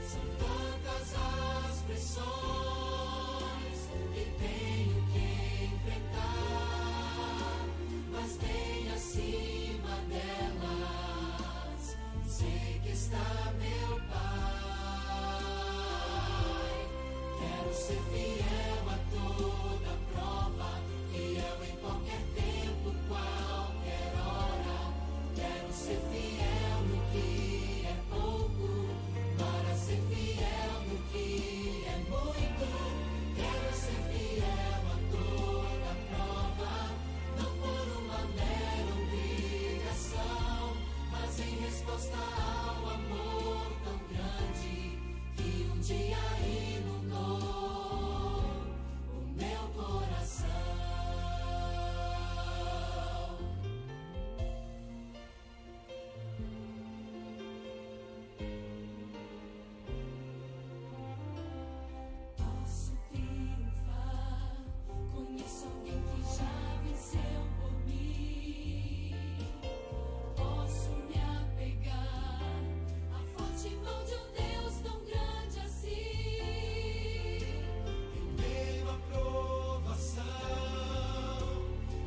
São tantas as pressões que tenho que enfrentar, mas bem acima delas sei que está meu Pai. Quero ser fiel a toda prova, fiel em qualquer tempo, qualquer hora. Quero ser fiel no que é pouco, para ser fiel no que é muito. Quero ser fiel a toda prova, não por uma mera obrigação, mas em resposta ao amor tão grande que um dia inundou o meu coração. Posso triunfar, conheço alguém que já venceu por mim. Posso me apegar à forte mão de um Deus tão grande assim. Em meio à provação,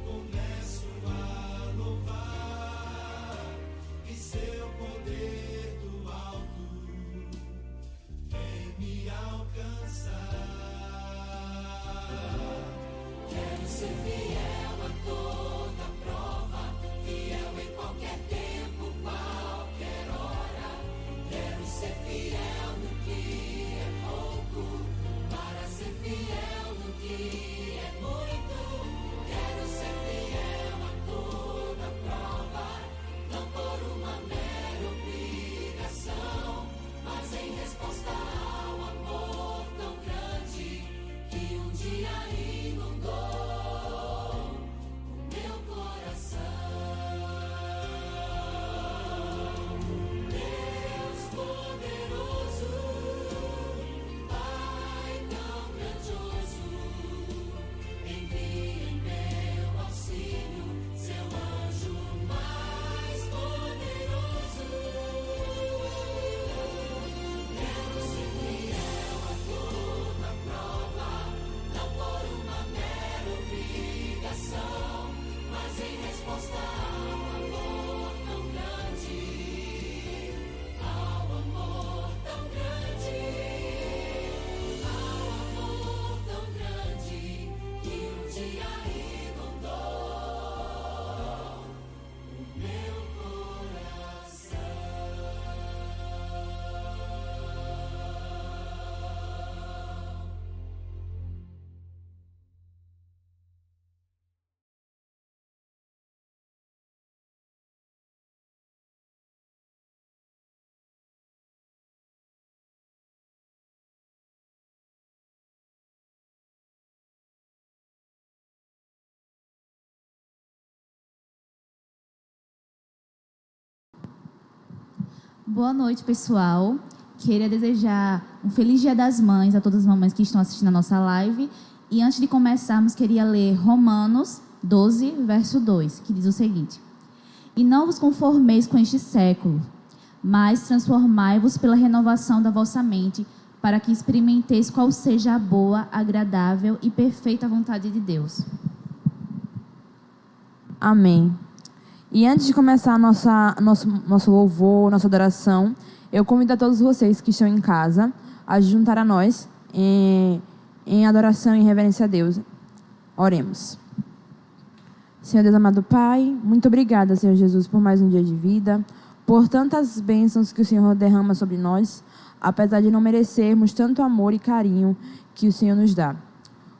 começo a louvar, e seu poder do alto vem me alcançar. Quero ser fiel a toda prova, fiel em qualquer tempo, qualquer hora. Quero ser fiel no que é pouco, para ser fiel no que é muito. Quero ser fiel a toda prova, não por uma mera obrigação, mas em resposta ao amor tão grande que um dia inundou o meu coração. Deus poderoso, Pai tão grandioso, envie em meu auxílio seu anjo mais poderoso. Quero ser fiel a toda prova, não por uma mera obrigação, mas em resposta ao amor tão grande, ao amor tão grande, ao amor tão grande que um dia inundou o meu coração. Boa noite, pessoal. Queria desejar um feliz Dia das Mães a todas as mamães que estão assistindo a nossa live. E antes de começarmos, queria ler Romanos 12, verso 2, que diz o seguinte: E não vos conformeis com este século, mas transformai-vos pela renovação da vossa mente, para que experimenteis qual seja a boa, agradável e perfeita vontade de Deus. Amém. E antes de começar nosso louvor, nossa adoração, eu convido a todos vocês que estão em casa a juntar a nós em adoração e reverência a Deus. Oremos. Senhor Deus amado Pai, muito obrigada, Senhor Jesus, por mais um dia de vida, por tantas bênçãos que o Senhor derrama sobre nós, apesar de não merecermos tanto amor e carinho que o Senhor nos dá.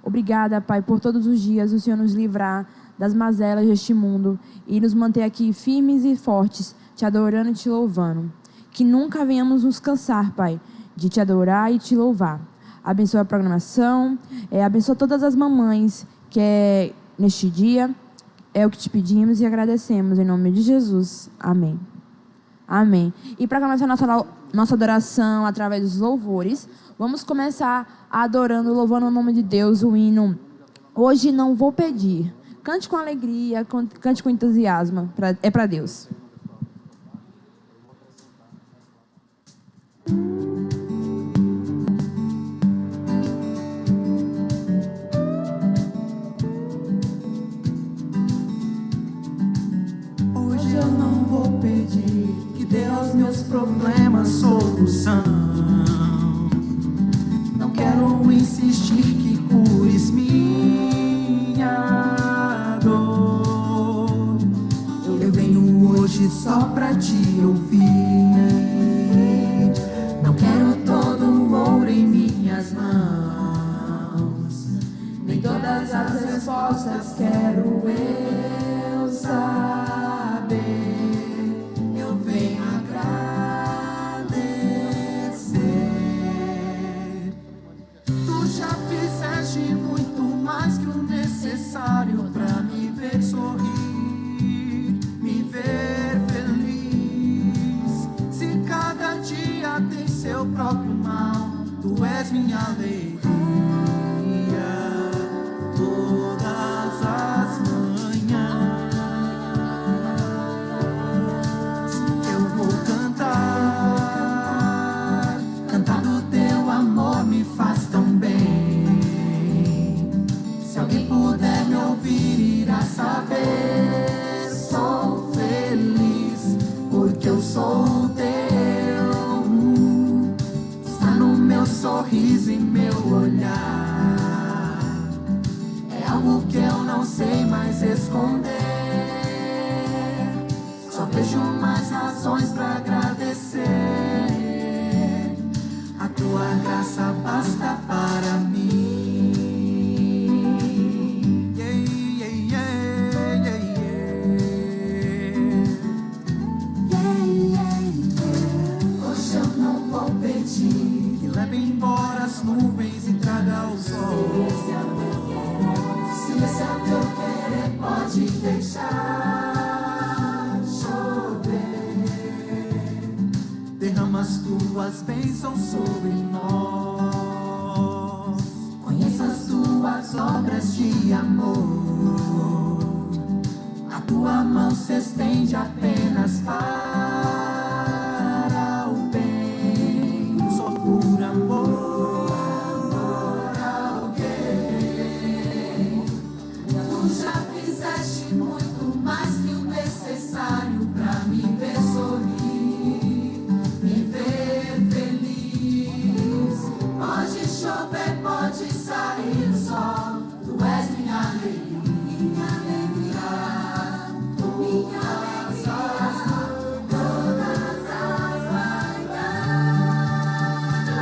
Obrigada, Pai, por todos os dias o Senhor nos livrar das mazelas deste mundo e nos manter aqui firmes e fortes, te adorando e te louvando. Que nunca venhamos nos cansar, Pai, de te adorar e te louvar. Abençoa a programação, abençoa todas as mamães que neste dia. É o que te pedimos e agradecemos, em nome de Jesus. Amém. Amém. E para começar nossa adoração através dos louvores, vamos começar adorando, louvando o nome de Deus, o hino Hoje Não Vou Pedir. Cante com alegria, cante com entusiasmo. É para Deus. só pra te ouvir. Não quero todo o ouro em minhas mãos, nem todas as respostas quero eu saber. Eu venho agradecer. Tu já fizeste muito mais que o necessário pra me ver sorrir, me ver feliz. Se cada dia tem seu próprio mal, tu és minha alegria. Todas as manhãs eu vou cantar, cantar do teu amor me faz tão bem. Se alguém puder me ouvir, irá saber. Sou feliz porque eu sou teu. Está no meu sorriso e meu olhar. É algo que eu não sei mais esconder. Só vejo mais razões pra agradecer. A tua graça basta para mim. Yeah, yeah, yeah, yeah, yeah. Hoje eu não vou pedir que leve embora as nuvens e traga o sol. Se esse é o teu querer, pode deixar chover. Derrama as tuas bênçãos sobre nós. Conheça as tuas obras de amor. A tua mão se estende apenas para o bem. Só por amor a alguém. Tu já fizeste muito mais que o necessário pra me ver sorrir, me ver feliz. Pode chover, pode sair o sol. Tu és minha alegria, minha alegria, minha alegria. Todas as manhãs eu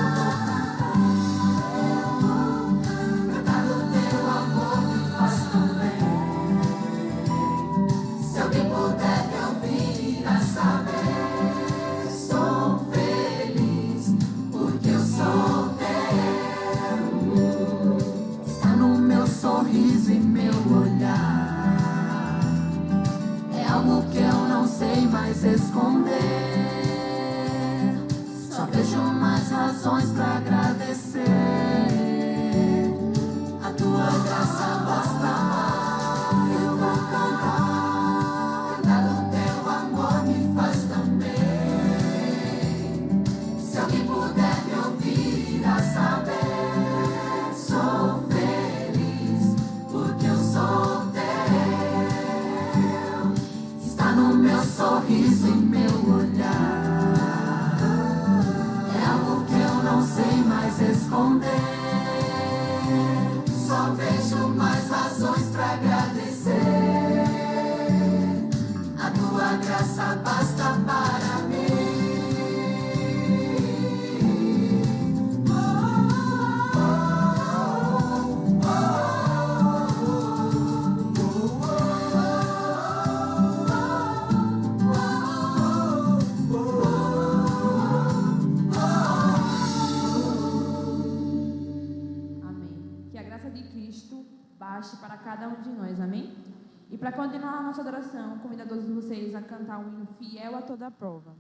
vou cantar do teu amor me faz tão bem. Se alguém puder me ouvir, irá saber. Sou feliz porque eu sou teu. Está no meu sorriso e meu olhar. É algo que eu não sei mais esconder. Só vejo mais razões pra agradecer. A tua graça basta. Eu vou cantar, cantar do teu amor me faz tão bem. Se alguém puder me ouvir, irá saber. Sou feliz porque eu sou teu. Está no meu sorriso e meu olhar. É algo que eu não sei mais esconder. Só vejo mais razões pra agradecer. A tua graça basta para mim. Amém. Que a graça de Cristo baste para cada um de nós. Amém? E para continuar a nossa adoração, convido a todos vocês a cantar o hino Fiel a Toda Prova.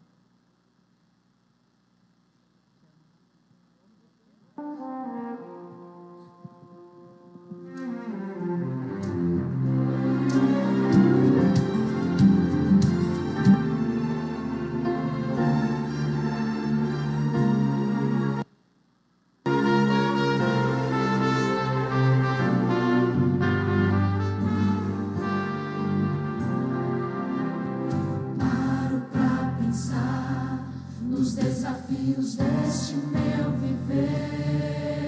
Paro pra pensar nos desafios deste meu viver.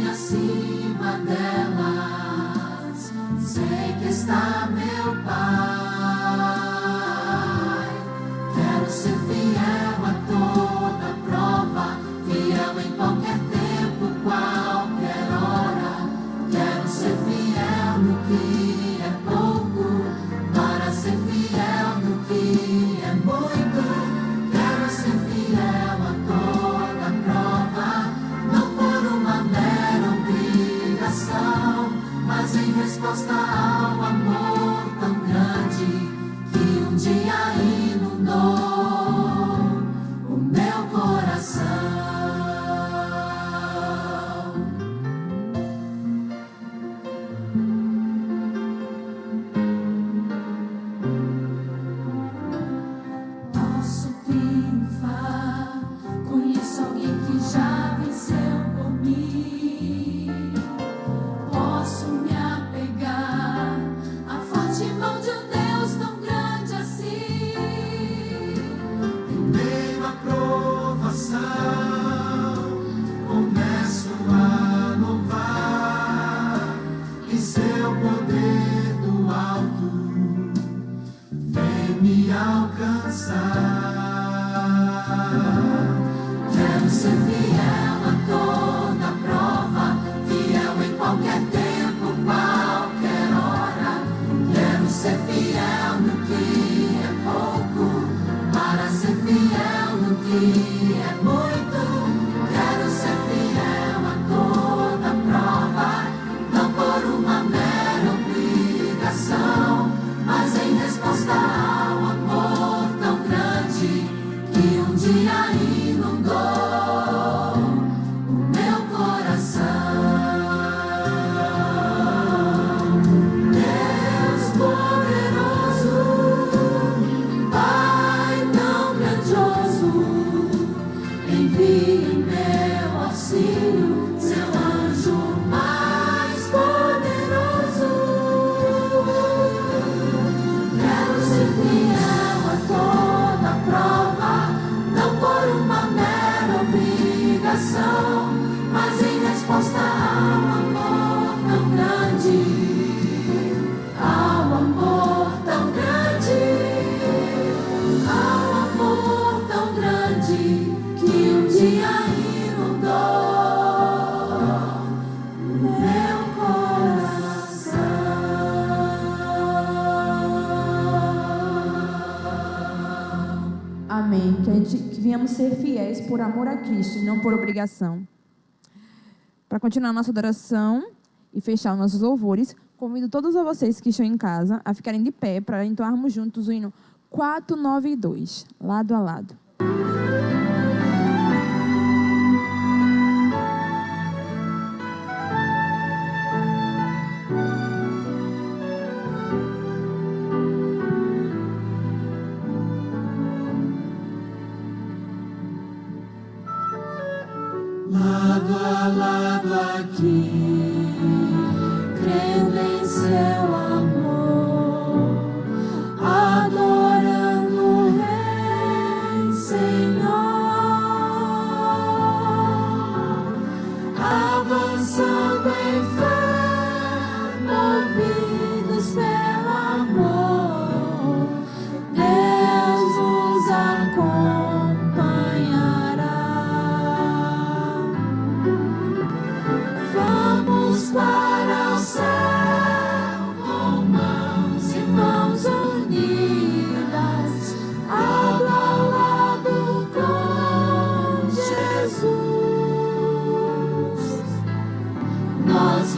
bem acima delas. Sei que está meu Pai. Quero ser fiel a toda prova, fiel em qualquer tempo, qualquer hora. Quero ser fiel no que é pouco, para ser fiel no que é muito. Quero ser fiel a toda prova, não por uma mera obrigação, mas em resposta ao amor tão grande que um dia inundou o meu coração. Posso triunfar, conheço alguém que já venceu por mim. Posso me apegar à forte mão de um Deus tão grande assim. Em meio à provação, começo a louvar, e seu poder do alto vem me alcançar. Quero ser fiel a toda prova, fiel em qualquer tempo, qualquer hora. Quero ser fiel no que é pouco, para ser fiel no que é muito. Quero ser fiel a toda prova, não por uma mera obrigação, mas em resposta ao amor tão grande que um dia inundou o meu coração. Deus poderoso, Pai tão grandioso, envie em meu auxílio seu anjo mais poderoso. Quero ser fiel a toda prova, não por uma mera obrigação, mas em resposta ao amor tão grande, ao amor tão grande, ao amor tão grande que um dia inundou o meu coração. Amém. Que venhamos ser fiéis por amor a Cristo e não por obrigação. Para continuar nossa adoração e fechar os nossos louvores, convido todos vocês que estão em casa a ficarem de pé para entoarmos juntos o hino 492, lado a lado. Lado a lado aqui, crendo em seu amor, adorando o Rei Senhor, avançando em fé, movidos pelo amor, Deus nos acompanhará. Vamos para o céu com mãos e mãos unidas, lado a lado com Jesus. Nós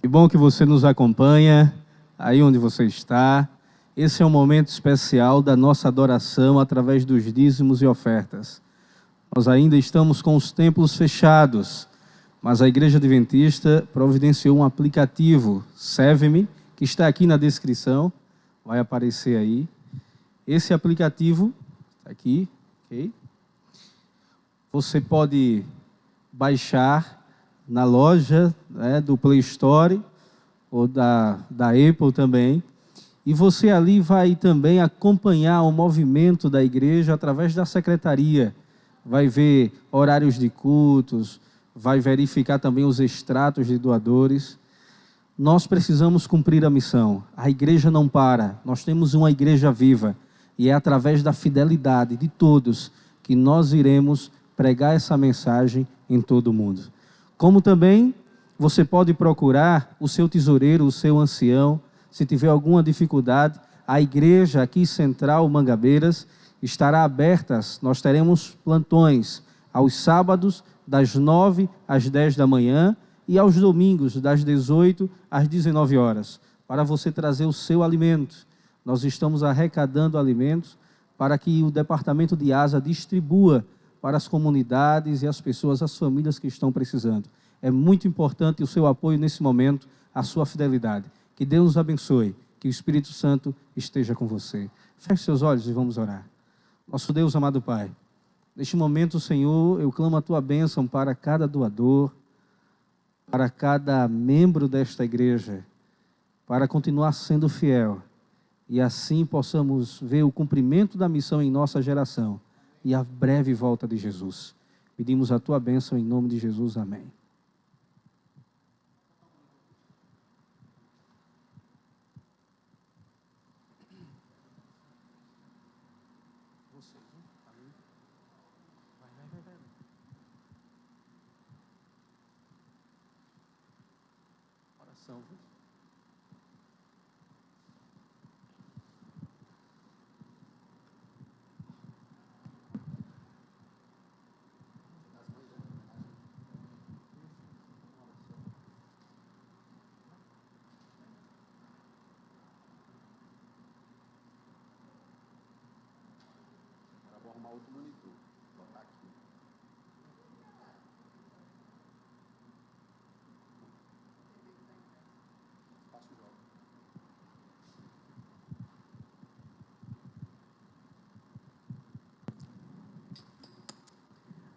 Que bom que você nos acompanha aí onde você está. Esse é um momento especial da nossa adoração através dos dízimos e ofertas. Nós ainda estamos com os templos fechados, mas a Igreja Adventista providenciou um aplicativo, Serve-me, que está aqui na descrição, vai aparecer aí. Esse aplicativo, aqui, ok? Você pode baixar na loja, né, do Play Store ou da Apple também. E você ali vai também acompanhar o movimento da igreja através da secretaria. Vai ver horários de cultos, vai verificar também os extratos de doadores. Nós precisamos cumprir a missão. A igreja não para. Nós temos uma igreja viva. E é através da fidelidade de todos que nós iremos pregar essa mensagem em todo o mundo. Como também você pode procurar o seu tesoureiro, o seu ancião. Se tiver alguma dificuldade, a igreja aqui central, Mangabeiras, estará aberta. Nós teremos plantões aos sábados, das 9 às 10 da manhã, e aos domingos, das 18 às 19 horas, para você trazer o seu alimento. Nós estamos arrecadando alimentos para que o departamento de ASA distribua para as comunidades e as pessoas, as famílias que estão precisando. É muito importante o seu apoio nesse momento, a sua fidelidade. Que Deus nos abençoe, que o Espírito Santo esteja com você. Feche seus olhos e vamos orar. Nosso Deus, amado Pai, neste momento, Senhor, eu clamo a Tua bênção para cada doador, para cada membro desta igreja, para continuar sendo fiel e assim possamos ver o cumprimento da missão em nossa geração e a breve volta de Jesus. Pedimos a Tua bênção em nome de Jesus. Amém.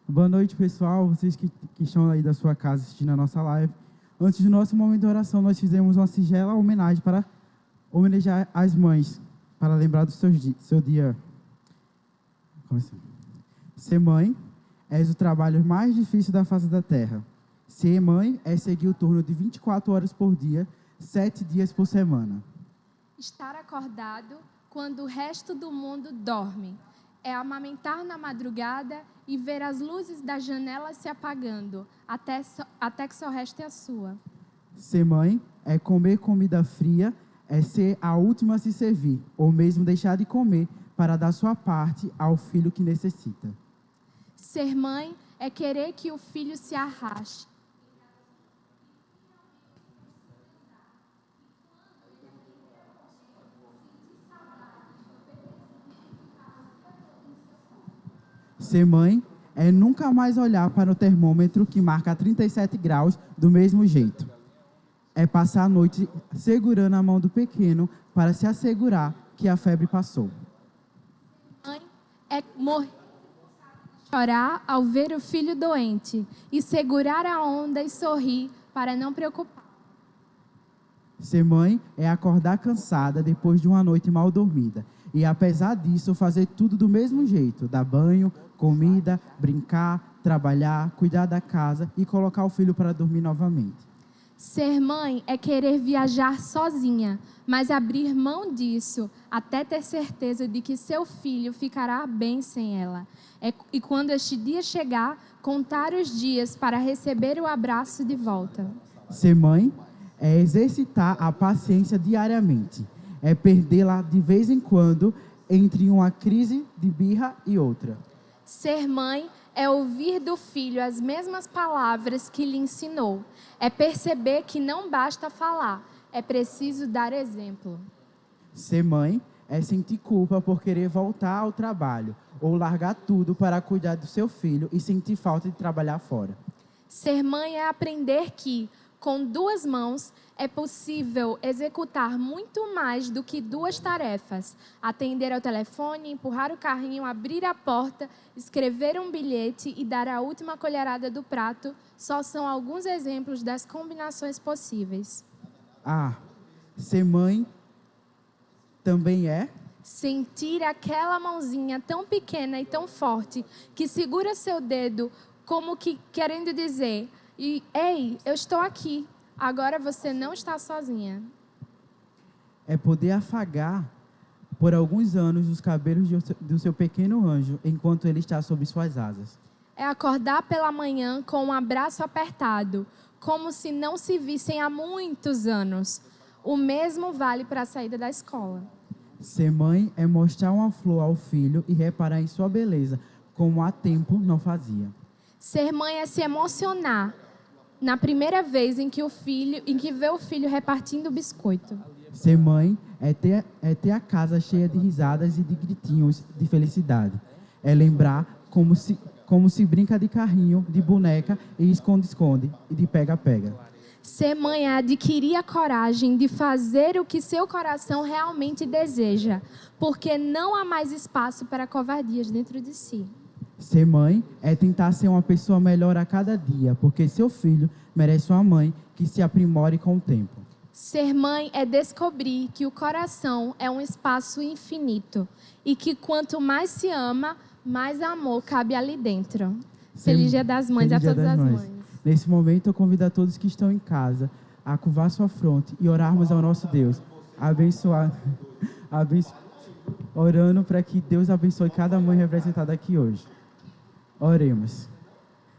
Boa noite, pessoal. Vocês que estão aí da sua casa assistindo a nossa live. Antes do nosso momento de oração, nós fizemos uma singela homenagem para homenagear as mães, para lembrar do seu dia. Como assim? Ser mãe é o trabalho mais difícil da face da terra. Ser mãe é seguir o turno de 24 horas por dia, 7 dias por semana. Estar acordado quando o resto do mundo dorme. É amamentar na madrugada e ver as luzes da janela se apagando, até que só reste a sua. Ser mãe é comer comida fria, é ser a última a se servir, ou mesmo deixar de comer para dar sua parte ao filho que necessita. Ser mãe é querer que o filho se arraste. Ser mãe é nunca mais olhar para o termômetro que marca 37 graus do mesmo jeito. É passar a noite segurando a mão do pequeno para se assegurar que a febre passou. Mãe é chorar ao ver o filho doente e segurar a onda e sorrir para não preocupar. Ser mãe é acordar cansada depois de uma noite mal dormida e, apesar disso, fazer tudo do mesmo jeito: dar banho, comida, brincar, trabalhar, cuidar da casa e colocar o filho para dormir novamente. Ser mãe é querer viajar sozinha, mas abrir mão disso até ter certeza de que seu filho ficará bem sem ela. E quando este dia chegar, contar os dias para receber o abraço de volta. Ser mãe é exercitar a paciência diariamente. É perdê-la de vez em quando entre uma crise de birra e outra. Ser mãe é ouvir do filho as mesmas palavras que lhe ensinou. É perceber que não basta falar, é preciso dar exemplo. Ser mãe é sentir culpa por querer voltar ao trabalho ou largar tudo para cuidar do seu filho e sentir falta de trabalhar fora. Ser mãe é aprender que, com 2 mãos, é possível executar muito mais do que 2 tarefas. Atender ao telefone, empurrar o carrinho, abrir a porta, escrever um bilhete e dar a última colherada do prato só são alguns exemplos das combinações possíveis. Ser mãe também é sentir aquela mãozinha tão pequena e tão forte que segura seu dedo como que querendo dizer: ei, eu estou aqui, agora você não está sozinha. É poder afagar por alguns anos os cabelos do seu pequeno anjo enquanto ele está sob suas asas. É acordar pela manhã com um abraço apertado, como se não se vissem há muitos anos. O mesmo vale para a saída da escola. Ser mãe é mostrar uma flor ao filho e reparar em sua beleza, como há tempo não fazia. Ser mãe é se emocionar na primeira vez em que vê o filho repartindo biscoito. Ser mãe é ter a casa cheia de risadas e de gritinhos de felicidade. É lembrar como se brinca de carrinho, de boneca e esconde-esconde e de pega-pega. Ser mãe é adquirir a coragem de fazer o que seu coração realmente deseja, porque não há mais espaço para covardias dentro de si. Ser mãe é tentar ser uma pessoa melhor a cada dia, porque seu filho merece uma mãe que se aprimore com o tempo. Ser mãe é descobrir que o coração é um espaço infinito e que quanto mais se ama, mais amor cabe ali dentro. Feliz Dia das Mães a todas as mães. Nesse momento, eu convido a todos que estão em casa a curvar sua fronte e orarmos ao nosso Deus, orando para que Deus abençoe cada mãe representada aqui hoje. Oremos.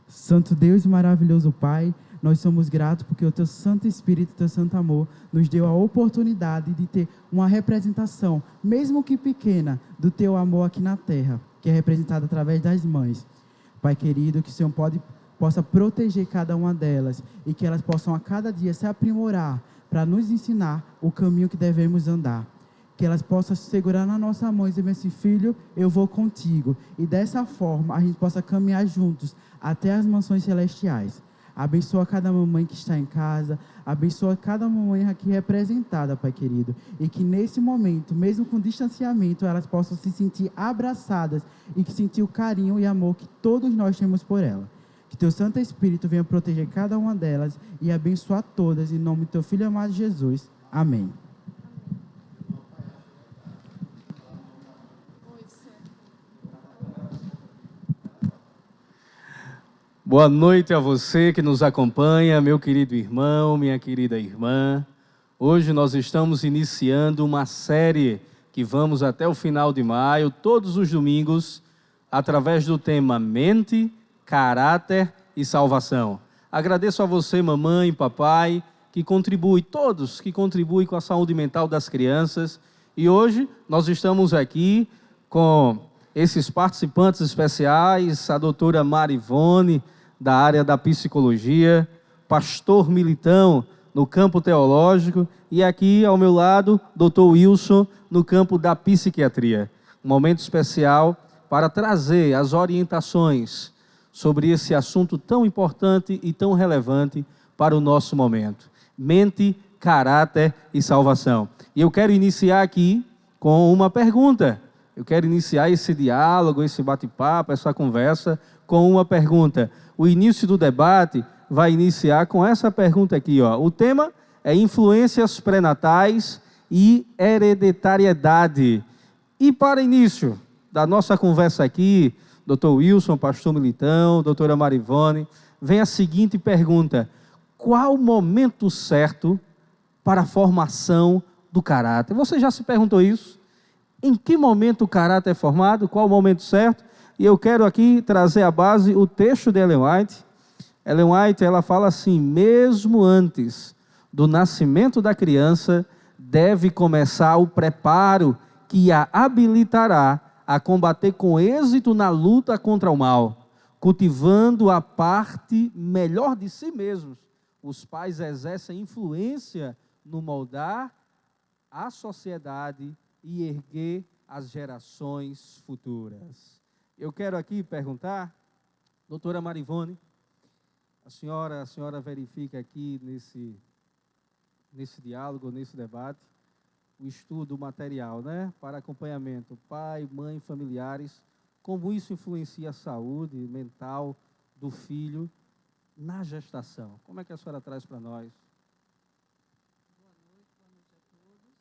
Santo Deus e maravilhoso Pai, nós somos gratos porque o Teu Santo Espírito, Teu Santo Amor, nos deu a oportunidade de ter uma representação, mesmo que pequena, do Teu amor aqui na terra, que é representada através das mães. Pai querido, que o Senhor possa proteger cada uma delas e que elas possam a cada dia se aprimorar para nos ensinar o caminho que devemos andar. Que elas possam segurar na nossa mão e dizer assim: filho, eu vou contigo. E dessa forma a gente possa caminhar juntos até as mansões celestiais. Abençoa cada mamãe que está em casa, abençoa cada mamãe aqui representada, Pai querido. E que nesse momento, mesmo com distanciamento, elas possam se sentir abraçadas e que sentir o carinho e amor que todos nós temos por ela. Que Teu Santo Espírito venha proteger cada uma delas e abençoar todas, em nome do Teu Filho amado Jesus. Amém. Boa noite a você que nos acompanha, meu querido irmão, minha querida irmã. Hoje nós estamos iniciando uma série que vamos até o final de maio, todos os domingos, através do tema Mente, Caráter e Salvação. Agradeço a você, mamãe, papai, todos que contribuem com a saúde mental das crianças. E hoje nós estamos aqui com esses participantes especiais, a doutora Marivone, da área da psicologia, pastor Militão, no campo teológico, e aqui ao meu lado, doutor Wilson, no campo da psiquiatria. Um momento especial para trazer as orientações sobre esse assunto tão importante e tão relevante para o nosso momento. Mente, caráter e salvação. E eu quero iniciar aqui com uma pergunta. Eu quero iniciar esse diálogo, esse bate-papo, essa conversa com uma pergunta. O início do debate vai iniciar com essa pergunta aqui, ó. O tema é influências pré-natais e hereditariedade. E para início da nossa conversa aqui, doutor Wilson, pastor Militão, doutora Marivone, vem a seguinte pergunta: qual o momento certo para a formação do caráter? Você já se perguntou isso? Em que momento o caráter é formado? Qual o momento certo? E eu quero aqui trazer à base o texto de Ellen White. Ellen White, ela fala assim: mesmo antes do nascimento da criança, deve começar o preparo que a habilitará a combater com êxito na luta contra o mal. cultivando a parte melhor de si mesmos. Os pais exercem influência no moldar a sociedade e erguer as gerações futuras. Eu quero aqui perguntar, doutora Marivone, a senhora verifica aqui nesse diálogo, nesse debate, o estudo material, né, para acompanhamento, pai, mãe, familiares, como isso influencia a saúde mental do filho na gestação. Como é que a senhora traz para nós? Boa noite a todos.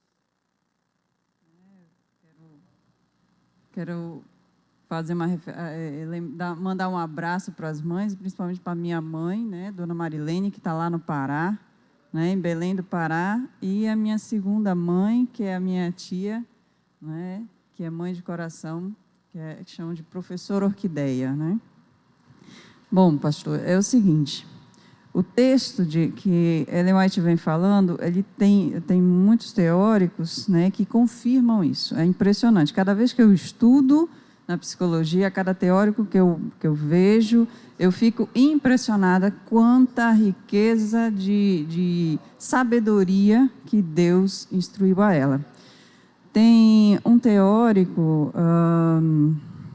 Quero fazer mandar um abraço para as mães, principalmente para minha mãe, né, Dona Marilene, que está lá no Pará, né, em Belém do Pará, e a minha segunda mãe, que é a minha tia, né, que é mãe de coração, que chamam de professora Orquideia, né? Bom, pastor, é o seguinte, o texto que Ellen White vem falando, ele tem muitos teóricos, né, que confirmam isso. É impressionante. Cada vez que eu estudo na psicologia, cada teórico que eu vejo, eu fico impressionada quanta riqueza de sabedoria que Deus instruiu a ela. Tem um teórico,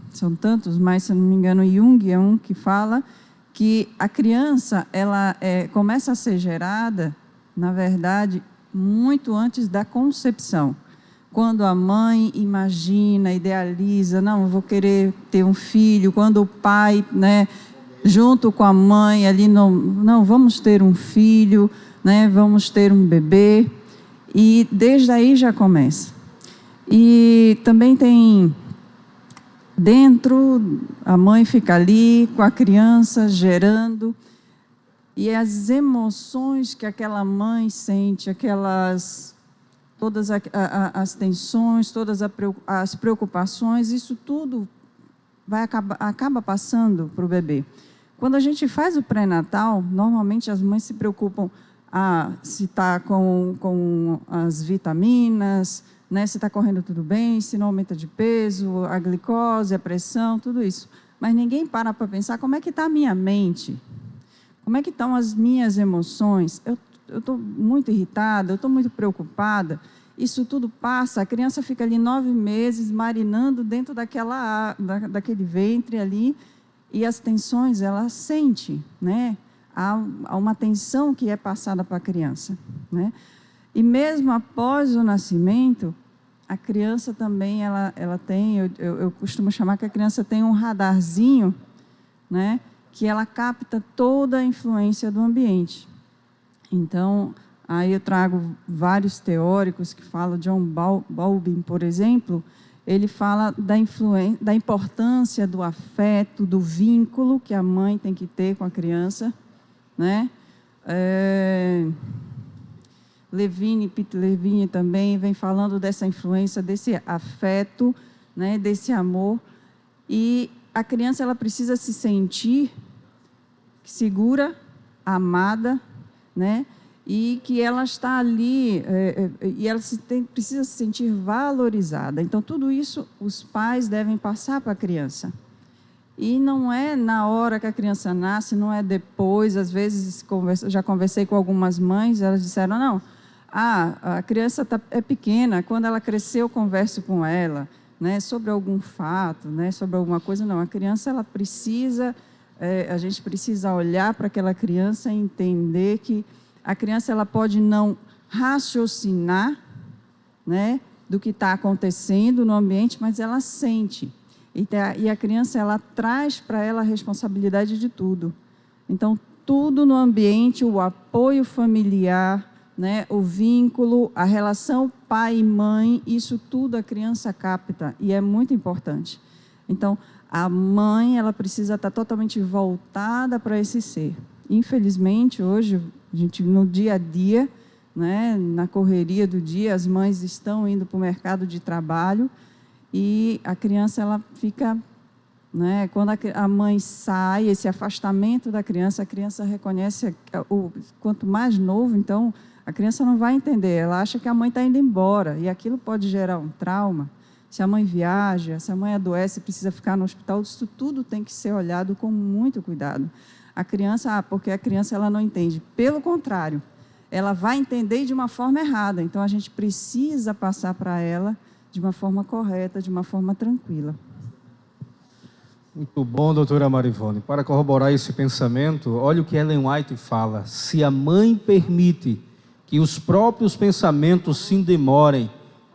são tantos, mas se não me engano, Jung é um que fala que a criança ela começa a ser gerada, na verdade, muito antes da concepção. Quando a mãe imagina, idealiza, não, eu vou querer ter um filho, quando o pai, né, junto com a mãe, ali, não, vamos ter um filho, né, vamos ter um bebê, e desde aí já começa. E também tem dentro, a mãe fica ali com a criança gerando, e as emoções que aquela mãe sente, todas as tensões, todas as preocupações, isso tudo acaba passando para o bebê. Quando a gente faz o pré-natal, normalmente as mães se preocupam se está com as vitaminas, né, se está correndo tudo bem, se não aumenta de peso, a glicose, a pressão, tudo isso. Mas ninguém para pensar como é que está a minha mente, como é que estão as minhas emoções. Eu estou muito irritada, eu estou muito preocupada. Isso tudo passa, a criança fica ali 9 meses marinando dentro daquele ventre ali, e as tensões ela sente, né? Há uma tensão que é passada para a criança, né? E mesmo após o nascimento, a criança também ela tem, eu costumo chamar que a criança tem um radarzinho, né? Que ela capta toda a influência do ambiente. Então, aí eu trago vários teóricos que falam, John Bowlby, por exemplo, ele fala da importância do afeto, do vínculo que a mãe tem que ter com a criança, né? Peter Levine também vem falando dessa influência, desse afeto, né? Desse amor. E a criança ela precisa se sentir segura, amada, né? E que ela está ali, e ela precisa se sentir valorizada. Então, tudo isso os pais devem passar para a criança. E não é na hora que a criança nasce, não é depois. Às vezes, já conversei com algumas mães, elas disseram, não, a criança é pequena, quando ela crescer eu converso com ela, né, sobre algum fato, né, sobre alguma coisa. Não, a criança ela precisa, a gente precisa olhar para aquela criança e entender que a criança ela pode não raciocinar, né, do que está acontecendo no ambiente, mas ela sente. E a criança ela traz para ela a responsabilidade de tudo. Então, tudo no ambiente, o apoio familiar, né, o vínculo, a relação pai e mãe, isso tudo a criança capta e é muito importante. Então, a mãe ela precisa estar totalmente voltada para esse ser. Infelizmente, hoje, a gente, no dia a dia, né, na correria do dia, as mães estão indo para o mercado de trabalho e a criança ela fica, né, quando a mãe sai, esse afastamento da criança, a criança reconhece, quanto mais novo, então, a criança não vai entender, ela acha que a mãe está indo embora, e aquilo pode gerar um trauma, se a mãe viaja, se a mãe adoece, precisa ficar no hospital, isso tudo tem que ser olhado com muito cuidado. A criança, porque a criança ela não entende. Pelo contrário, ela vai entender de uma forma errada. Então, a gente precisa passar para ela de uma forma correta, de uma forma tranquila. Muito bom, doutora Marivone. Para corroborar esse pensamento, olha o que Ellen White fala. Se a mãe permite que os próprios pensamentos se demorem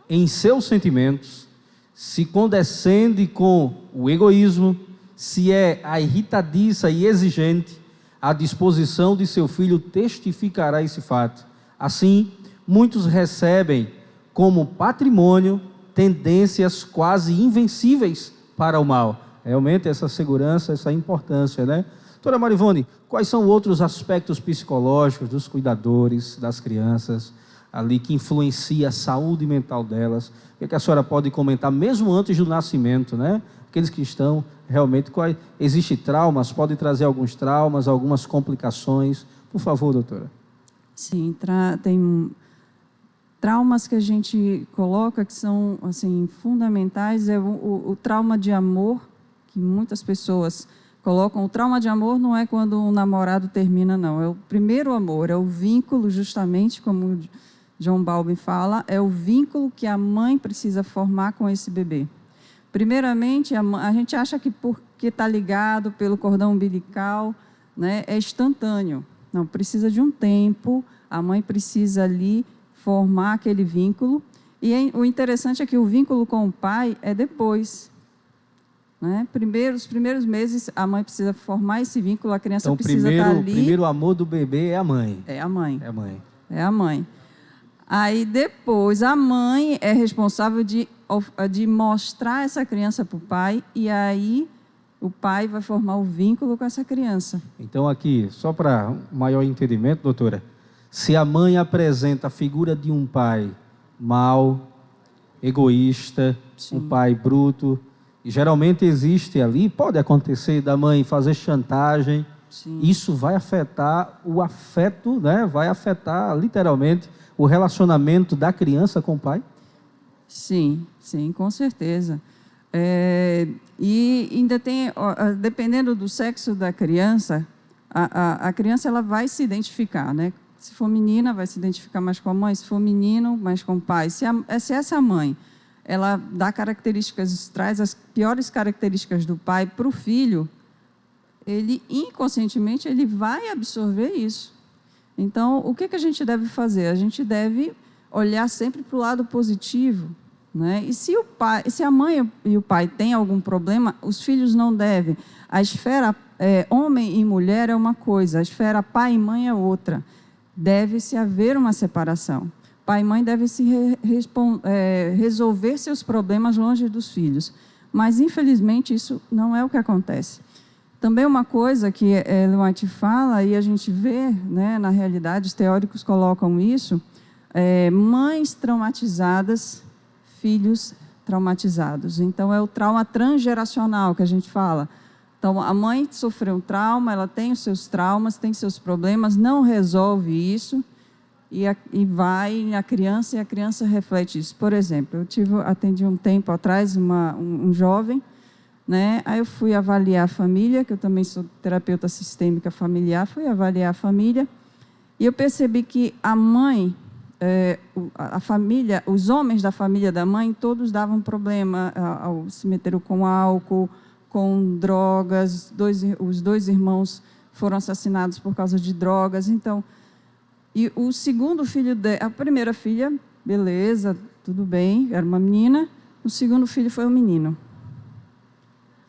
em seus sentimentos, se condescende com o egoísmo, se é a irritadiça e exigente, a disposição de seu filho testificará esse fato. Assim, muitos recebem como patrimônio tendências quase invencíveis para o mal. Realmente essa segurança, essa importância, né? Doutora Marivone, quais são outros aspectos psicológicos dos cuidadores, das crianças, ali que influencia a saúde mental delas? O que a senhora pode comentar, mesmo antes do nascimento, né? Aqueles que estão realmente... Existem traumas, pode trazer alguns traumas, algumas complicações. Por favor, doutora. Sim, tem traumas que a gente coloca que são assim, fundamentais. É o trauma de amor, que muitas pessoas colocam. O trauma de amor não é quando um namorado termina, não. É o primeiro amor, é o vínculo, justamente como John Bowlby fala, é o vínculo que a mãe precisa formar com esse bebê. Primeiramente, a gente acha que porque está ligado pelo cordão umbilical, né, é instantâneo. Não, precisa de um tempo, a mãe precisa ali formar aquele vínculo. E o interessante é que o vínculo com o pai é depois. Né? Os primeiros meses, a mãe precisa formar esse vínculo, a criança então, precisa estar ali. O primeiro amor do bebê é a mãe. É a mãe. É a mãe. É a mãe. Aí, depois, a mãe é responsável de mostrar essa criança para o pai, e aí o pai vai formar o vínculo com essa criança. Então, aqui, só para maior entendimento, doutora, se a mãe apresenta a figura de um pai mau, egoísta, Sim. um pai bruto, e geralmente existe ali, pode acontecer da mãe fazer chantagem, Sim. Isso vai afetar o afeto, né? Vai afetar literalmente o relacionamento da criança com o pai? Sim, sim, com certeza. E ainda tem, dependendo do sexo da criança, a criança ela vai se identificar, né? Se for menina, vai se identificar mais com a mãe, se for menino, mais com o pai. Se essa mãe, ela dá características, traz as piores características do pai para o filho, ele inconscientemente ele vai absorver isso. Então, o que a gente deve fazer? A gente deve olhar sempre para o lado positivo, né? E se a mãe e o pai têm algum problema, os filhos não devem. A esfera homem e mulher é uma coisa, a esfera pai e mãe é outra. Deve-se haver uma separação. Pai e mãe devem resolver seus problemas longe dos filhos. Mas, infelizmente, isso não é o que acontece. Também uma coisa que Ellen White fala, e a gente vê, né, na realidade, os teóricos colocam isso, mães traumatizadas, filhos traumatizados. Então, é o trauma transgeracional que a gente fala. Então, a mãe sofreu um trauma, ela tem os seus traumas, tem seus problemas, não resolve isso, e vai na criança, e a criança reflete isso. Por exemplo, atendi um tempo atrás um jovem, né? Aí eu fui avaliar a família, que eu também sou terapeuta sistêmica familiar, fui avaliar a família, e eu percebi que a mãe, a família, os homens da família da mãe, todos davam problema, se meteram com álcool, com drogas, os dois irmãos foram assassinados por causa de drogas. Então, e o segundo filho, a primeira filha, beleza, tudo bem, era uma menina, o segundo filho foi um menino.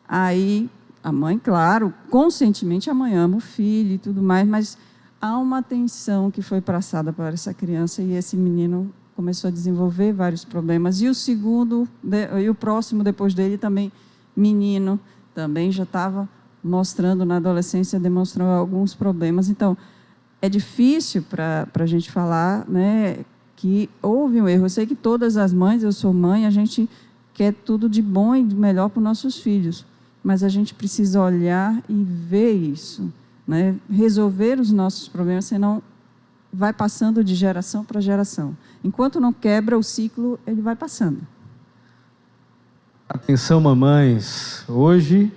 Aí, a mãe, claro, conscientemente a mãe ama o filho e tudo mais, mas há uma tensão que foi passada para essa criança e esse menino começou a desenvolver vários problemas. E o segundo, e o próximo depois dele também, menino, também já estava mostrando na adolescência, demonstrou alguns problemas. Então, é difícil para a gente falar, né, que houve um erro. Eu sei que todas as mães, eu sou mãe, a gente quer tudo de bom e de melhor para os nossos filhos, mas a gente precisa olhar e ver isso, né, resolver os nossos problemas, senão vai passando de geração para geração. Enquanto não quebra o ciclo, ele vai passando. Atenção, mamães. Hoje,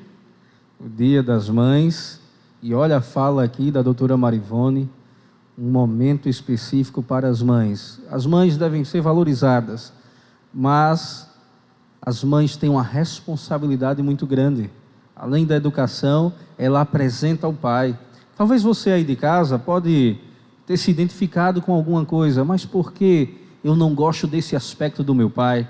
o Dia das Mães, e olha a fala aqui da doutora Marivone, um momento específico para as mães. As mães devem ser valorizadas, mas as mães têm uma responsabilidade muito grande. Além da educação, ela apresenta ao pai. Talvez você aí de casa pode ter se identificado com alguma coisa, mas por que eu não gosto desse aspecto do meu pai?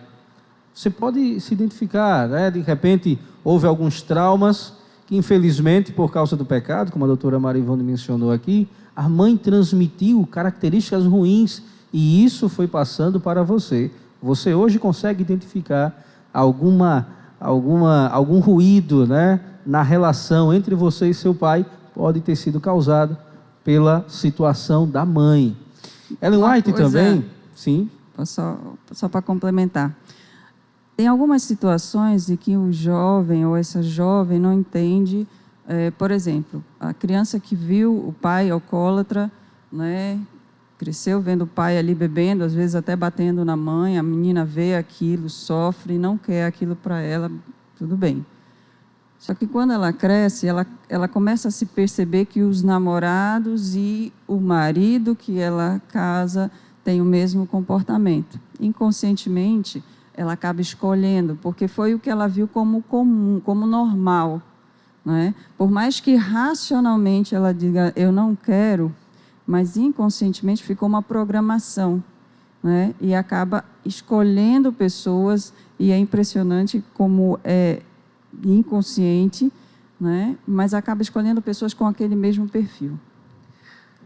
Você pode se identificar, né? De repente houve alguns traumas que infelizmente por causa do pecado, como a doutora Marivone mencionou aqui, a mãe transmitiu características ruins e isso foi passando para você. Você hoje consegue identificar algum ruído, né, na relação entre você e seu pai, pode ter sido causado pela situação da mãe. Ellen White também, sim. Só para complementar. Tem algumas situações em que o jovem ou essa jovem não entende, por exemplo, a criança que viu o pai alcoólatra, né, cresceu vendo o pai ali bebendo, às vezes até batendo na mãe, a menina vê aquilo, sofre, não quer aquilo para ela, tudo bem. Só que quando ela cresce, ela começa a se perceber que os namorados e o marido que ela casa têm o mesmo comportamento. Inconscientemente, ela acaba escolhendo, porque foi o que ela viu como comum, como normal. Né? Por mais que racionalmente ela diga, eu não quero, mas inconscientemente ficou uma programação. Né? E acaba escolhendo pessoas, e é impressionante como é inconsciente, né? Mas acaba escolhendo pessoas com aquele mesmo perfil.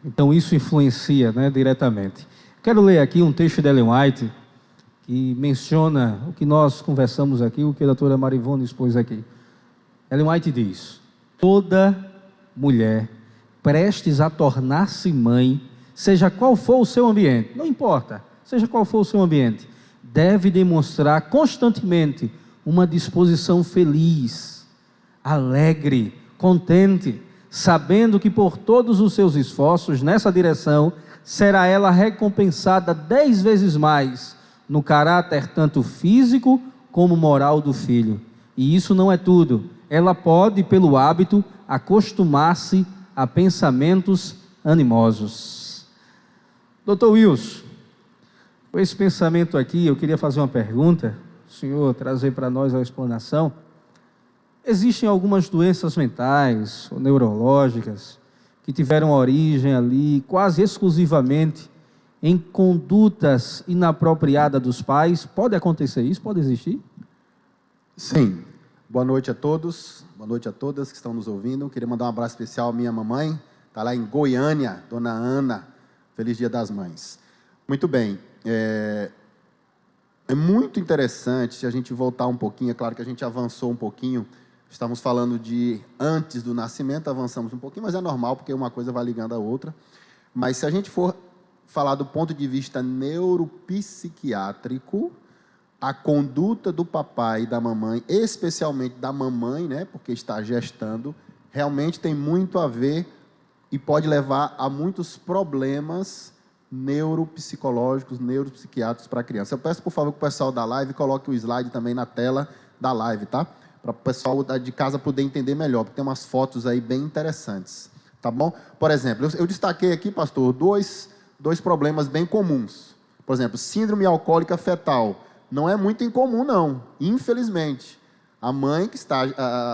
Então isso influencia, né, diretamente. Quero ler aqui um texto de Ellen White, que menciona o que nós conversamos aqui, o que a doutora Marivone expôs aqui. Ellen White diz: toda mulher prestes a tornar-se mãe, seja qual for o seu ambiente, não importa, seja qual for o seu ambiente, deve demonstrar constantemente uma disposição feliz, alegre, contente, sabendo que por todos os seus esforços nessa direção, será ela recompensada 10 vezes mais no caráter tanto físico como moral do filho. E isso não é tudo. Ela pode, pelo hábito, acostumar-se a pensamentos animosos. Dr. Wilson, com esse pensamento aqui, eu queria fazer uma pergunta, o senhor trazer para nós a explanação. Existem algumas doenças mentais ou neurológicas que tiveram origem ali quase exclusivamente em condutas inapropriadas dos pais. Pode acontecer isso? Pode existir? Sim. Boa noite a todos, boa noite a todas que estão nos ouvindo. Queria mandar um abraço especial à minha mamãe, está lá em Goiânia, Dona Ana. Feliz Dia das Mães. Muito bem. É muito interessante se a gente voltar um pouquinho. É claro que a gente avançou um pouquinho. Estamos falando de antes do nascimento, avançamos um pouquinho, mas é normal, porque uma coisa vai ligando à outra. Mas se a gente for falar do ponto de vista neuropsiquiátrico, a conduta do papai e da mamãe, especialmente da mamãe, né, porque está gestando, realmente tem muito a ver e pode levar a muitos problemas neuropsicológicos, neuropsiquiátricos para a criança. Eu peço, por favor, que o pessoal da live coloque o slide também na tela da live, tá? Para o pessoal de casa poder entender melhor, porque tem umas fotos aí bem interessantes, tá bom? Por exemplo, eu destaquei aqui, pastor, dois problemas bem comuns. Por exemplo, síndrome alcoólica fetal. Não é muito incomum, não, infelizmente. A mãe, que está,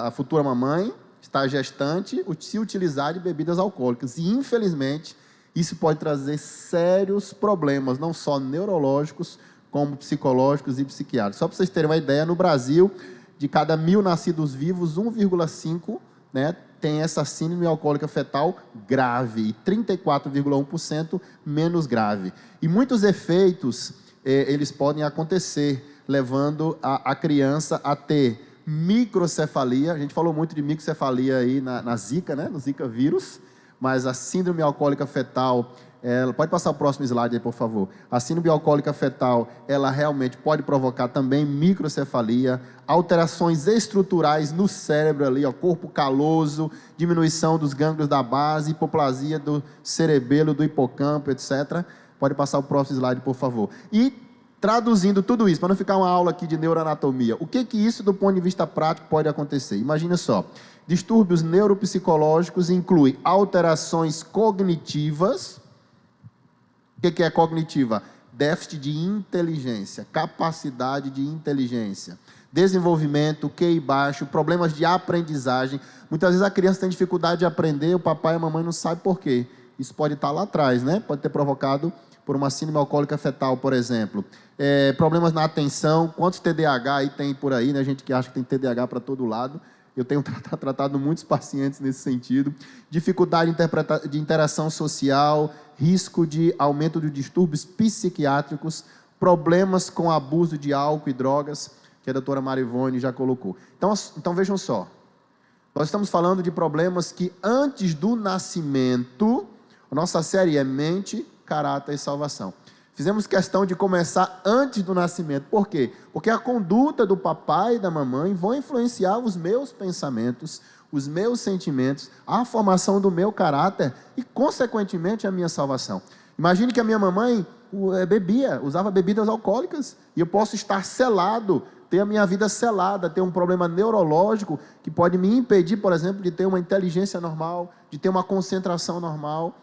a futura mamãe, está gestante, se utilizar de bebidas alcoólicas. E, infelizmente, isso pode trazer sérios problemas, não só neurológicos, como psicológicos e psiquiátricos. Só para vocês terem uma ideia, no Brasil, de cada 1.000 nascidos vivos, 1,5, né, tem essa síndrome alcoólica fetal grave, e 34,1% menos grave. E muitos efeitos, eles podem acontecer, levando a criança a ter microcefalia. A gente falou muito de microcefalia aí na Zika, né, no Zika vírus, mas a síndrome alcoólica fetal, pode passar o próximo slide aí, por favor. A síndrome alcoólica fetal, ela realmente pode provocar também microcefalia, alterações estruturais no cérebro ali, ó, corpo caloso, diminuição dos gânglios da base, hipoplasia do cerebelo, do hipocampo, etc. Pode passar o próximo slide, por favor. E traduzindo tudo isso, para não ficar uma aula aqui de neuroanatomia, o que isso, do ponto de vista prático, pode acontecer? Imagina só, distúrbios neuropsicológicos incluem alterações cognitivas. O que é cognitiva? Déficit de inteligência, capacidade de inteligência, desenvolvimento, QI baixo, problemas de aprendizagem. Muitas vezes a criança tem dificuldade de aprender, o papai e a mamãe não sabem por quê. Isso pode estar lá atrás, né? Pode ter provocado por uma síndrome alcoólica fetal, por exemplo. Problemas na atenção, quantos TDAH aí tem por aí, né? Gente que acha que tem TDAH para todo lado. Eu tenho tratado muitos pacientes nesse sentido. Dificuldade de interação social, risco de aumento de distúrbios psiquiátricos, problemas com abuso de álcool e drogas, que a doutora Marivone já colocou. Então vejam só, nós estamos falando de problemas que antes do nascimento, a nossa série é mente, caráter e salvação. Fizemos questão de começar antes do nascimento. Por quê? Porque a conduta do papai e da mamãe vão influenciar os meus pensamentos, os meus sentimentos, a formação do meu caráter e, consequentemente, a minha salvação. Imagine que a minha mamãe usava bebidas alcoólicas, e eu posso estar selado, ter a minha vida selada, ter um problema neurológico que pode me impedir, por exemplo, de ter uma inteligência normal, de ter uma concentração normal,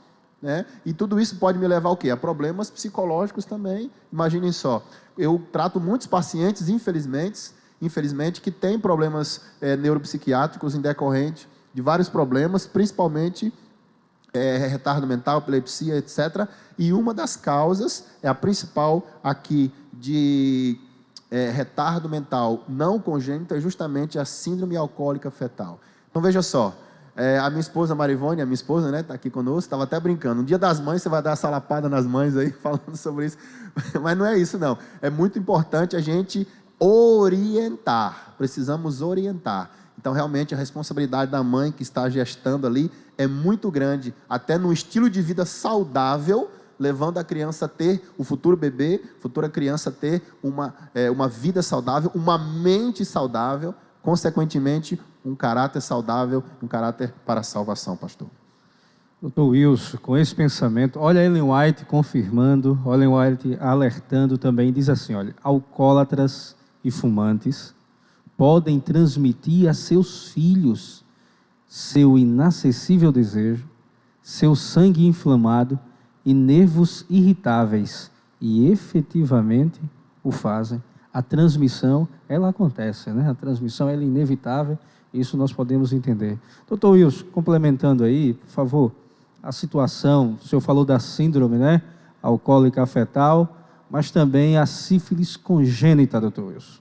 né? E tudo isso pode me levar ao quê? A problemas psicológicos também. Imaginem só, eu trato muitos pacientes, infelizmente, que têm problemas neuropsiquiátricos em decorrente de vários problemas, principalmente retardo mental, epilepsia, etc. E uma das causas, a principal aqui de retardo mental não congênito, é justamente a síndrome alcoólica fetal. Então veja só, a minha esposa Marivone, a minha esposa, né, está aqui conosco, estava até brincando. No dia das mães você vai dar essa lapada nas mães aí, falando sobre isso. Mas não é isso não. É muito importante a gente orientar. Precisamos orientar. Então realmente a responsabilidade da mãe que está gestando ali é muito grande, até no estilo de vida saudável, levando a criança a ter, o futuro bebê, futura criança a ter uma vida saudável, uma mente saudável, consequentemente, um caráter saudável, um caráter para a salvação, pastor. Doutor Wilson, com esse pensamento, olha Ellen White confirmando, Ellen White alertando também, diz assim, olha, alcoólatras e fumantes podem transmitir a seus filhos seu inacessível desejo, seu sangue inflamado e nervos irritáveis, e efetivamente o fazem. A transmissão, ela acontece, né? A transmissão ela é inevitável, isso nós podemos entender. Doutor Wilson, complementando aí, por favor, a situação, o senhor falou da síndrome, né? Alcoólica fetal, mas também a sífilis congênita, doutor Wilson.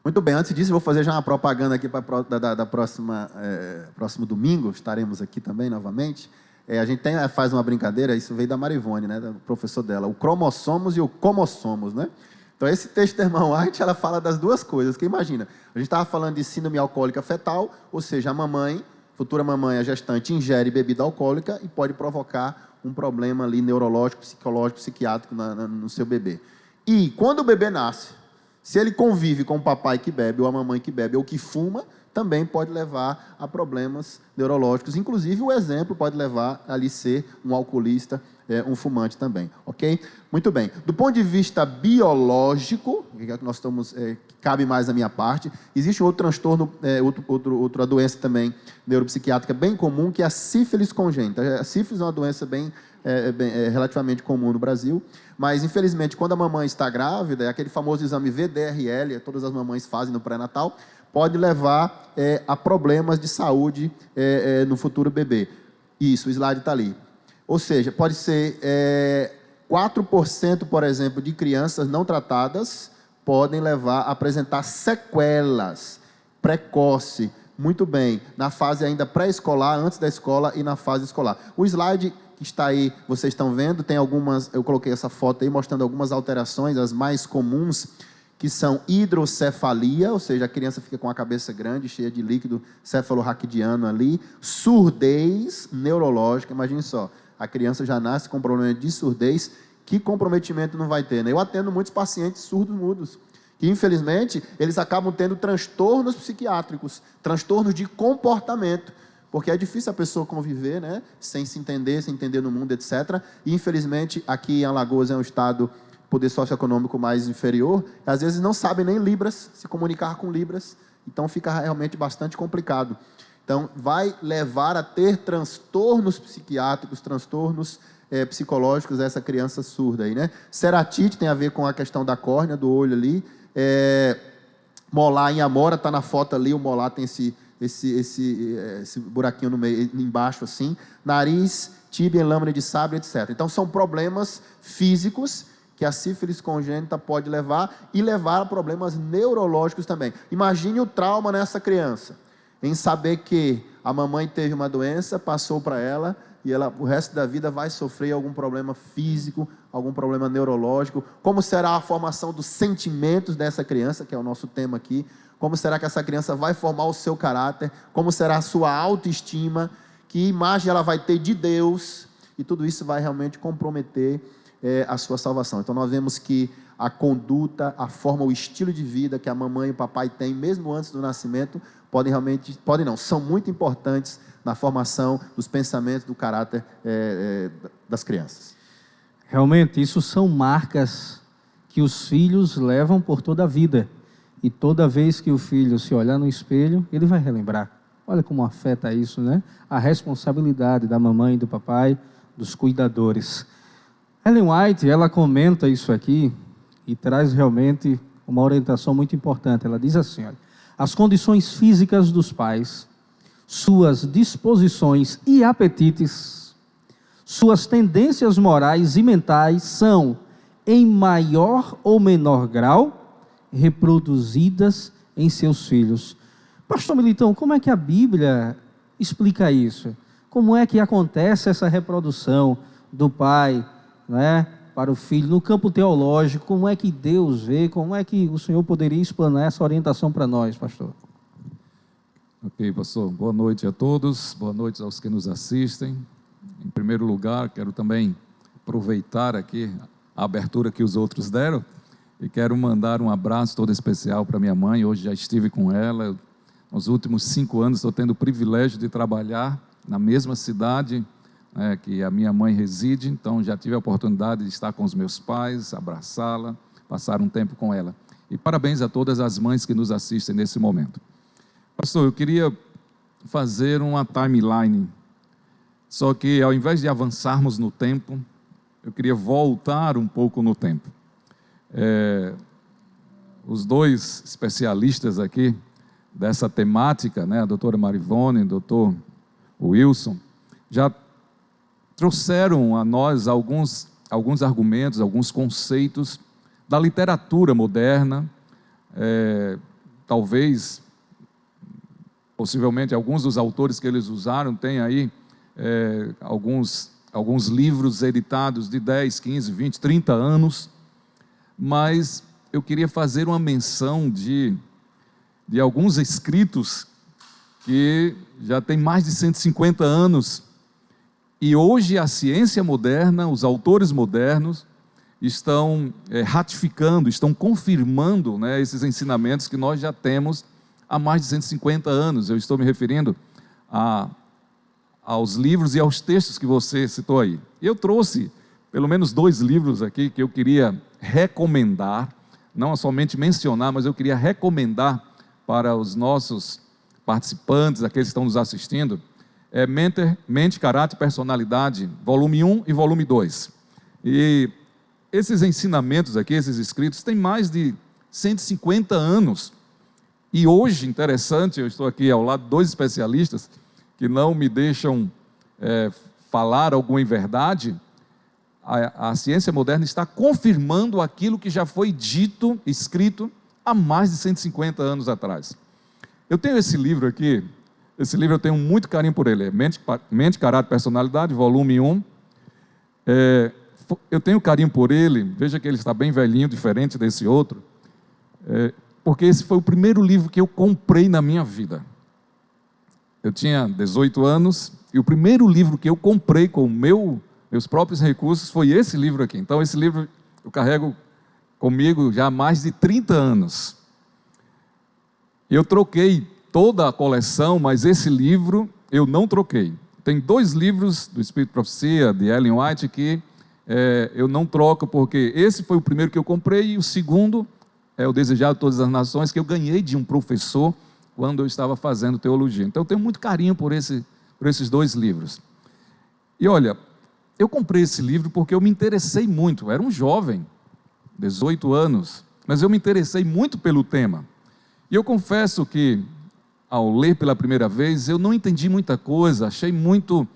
Muito bem, antes disso eu vou fazer já uma propaganda aqui para da próximo domingo, estaremos aqui também novamente. A gente faz uma brincadeira, isso veio da Marivone, né, do professor dela, o cromossomos e o comossomos, né? Então, esse texto da irmã White, ela fala das duas coisas, que imagina, a gente estava falando de síndrome alcoólica fetal, ou seja, a mamãe, futura mamãe, a gestante, ingere bebida alcoólica e pode provocar um problema ali neurológico, psicológico, psiquiátrico no seu bebê. E quando o bebê nasce, se ele convive com o papai que bebe, ou a mamãe que bebe, ou que fuma, também pode levar a problemas neurológicos. Inclusive, o exemplo pode levar a ali ser um alcoolista, um fumante também, ok? Muito bem. Do ponto de vista biológico, que nós estamos, cabe mais na minha parte, existe outro transtorno, outra doença também neuropsiquiátrica bem comum, que é a sífilis congênita. A sífilis é uma doença relativamente comum no Brasil, mas infelizmente quando a mamãe está grávida, é aquele famoso exame VDRL, todas as mamães fazem no pré-natal, pode levar a problemas de saúde no futuro bebê. Isso, o slide está ali. Ou seja, pode ser 4%, por exemplo, de crianças não tratadas podem levar a apresentar sequelas precoce, muito bem, na fase ainda pré-escolar, antes da escola e na fase escolar. O slide que está aí, vocês estão vendo, tem algumas, eu coloquei essa foto aí mostrando algumas alterações, as mais comuns, que são hidrocefalia, ou seja, a criança fica com a cabeça grande, cheia de líquido cefalorraquidiano ali, surdez neurológica, imagine só, a criança já nasce com problema de surdez, que comprometimento não vai ter, né? Eu atendo muitos pacientes surdos-mudos, que infelizmente eles acabam tendo transtornos psiquiátricos, transtornos de comportamento, porque é difícil a pessoa conviver, né? Sem se entender no mundo, etc. E infelizmente aqui em Alagoas é um estado poder socioeconômico mais inferior, às vezes não sabem nem Libras, se comunicar com Libras, então fica realmente bastante complicado. Então, vai levar a ter transtornos psiquiátricos, transtornos psicológicos dessa criança surda aí, né? Ceratite tem a ver com a questão da córnea, do olho ali. Molar em amora, está na foto ali, o molar tem esse buraquinho no meio, embaixo assim. Nariz, tíbia, lâmina de sabre, etc. Então, são problemas físicos que a sífilis congênita pode levar e levar a problemas neurológicos também. Imagine o trauma nessa criança, em saber que a mamãe teve uma doença, passou para ela, e ela, o resto da vida, vai sofrer algum problema físico, algum problema neurológico. Como será a formação dos sentimentos dessa criança, que é o nosso tema aqui? Como será que essa criança vai formar o seu caráter? Como será a sua autoestima? Que imagem ela vai ter de Deus? E tudo isso vai realmente comprometer a sua salvação. Então nós vemos que a conduta, a forma, o estilo de vida que a mamãe e o papai têm, mesmo antes do nascimento, são muito importantes na formação dos pensamentos, do caráter das crianças. Realmente, isso são marcas que os filhos levam por toda a vida. E toda vez que o filho se olhar no espelho, ele vai relembrar. Olha como afeta isso, né? A responsabilidade da mamãe e do papai, dos cuidadores. Ellen White, ela comenta isso aqui e traz realmente uma orientação muito importante. Ela diz assim, olha, as condições físicas dos pais, suas disposições e apetites, suas tendências morais e mentais são, em maior ou menor grau, reproduzidas em seus filhos. Pastor Militão, como é que a Bíblia explica isso? Como é que acontece essa reprodução do pai, né, para o filho? No campo teológico, como é que Deus vê? Como é que o Senhor poderia explanar essa orientação para nós, pastor? Ok, pastor. Boa noite a todos. Boa noite aos que nos assistem. Em primeiro lugar, quero também aproveitar aqui a abertura que os outros deram e quero mandar um abraço todo especial para minha mãe. Hoje já estive com ela. Nos últimos 5 anos estou tendo o privilégio de trabalhar na mesma cidade que a minha mãe reside, então já tive a oportunidade de estar com os meus pais, abraçá-la, passar um tempo com ela. E parabéns a todas as mães que nos assistem nesse momento. Pastor, eu queria fazer uma timeline, só que ao invés de avançarmos no tempo, eu queria voltar um pouco no tempo. Os dois especialistas aqui dessa temática, né, a doutora Marivone e o doutor Wilson, já trouxeram a nós alguns argumentos, alguns conceitos da literatura moderna, talvez, possivelmente, alguns dos autores que eles usaram têm aí alguns livros editados de 10, 15, 20, 30 anos, mas eu queria fazer uma menção de alguns escritos que já têm mais de 150 anos, e hoje a ciência moderna, os autores modernos, estão ratificando, estão confirmando, né, esses ensinamentos que nós já temos há mais de 150 anos. Eu estou me referindo aos livros e aos textos que você citou aí. Eu trouxe pelo menos 2 livros aqui que eu queria recomendar, não somente mencionar, mas eu queria recomendar para os nossos participantes, aqueles que estão nos assistindo. Mente, Caráter e Personalidade, volume 1 e volume 2. E esses ensinamentos aqui, esses escritos, têm mais de 150 anos. E hoje, interessante, eu estou aqui ao lado de 2 especialistas que não me deixam falar alguma inverdade. A ciência moderna está confirmando aquilo que já foi dito, escrito, há mais de 150 anos atrás. Eu tenho esse livro aqui. Esse livro eu tenho muito carinho por ele, Mente, Caráter e Personalidade, volume 1. Eu tenho carinho por ele, veja que ele está bem velhinho, diferente desse outro, porque esse foi o primeiro livro que eu comprei na minha vida. Eu tinha 18 anos, e o primeiro livro que eu comprei com meus próprios recursos foi esse livro aqui. Então esse livro eu carrego comigo já há mais de 30 anos. Eu troquei toda a coleção, mas esse livro eu não troquei. Tem 2 livros do Espírito de Profecia, de Ellen White, que eu não troco, porque esse foi o primeiro que eu comprei, e o segundo é o Desejado de Todas as Nações, que eu ganhei de um professor quando eu estava fazendo teologia. Então eu tenho muito carinho por esses dois livros. E olha, eu comprei esse livro porque eu me interessei muito. Eu era um jovem, 18 anos, mas eu me interessei muito pelo tema. E eu confesso que, ao ler pela primeira vez, eu não entendi muita coisa, achei muito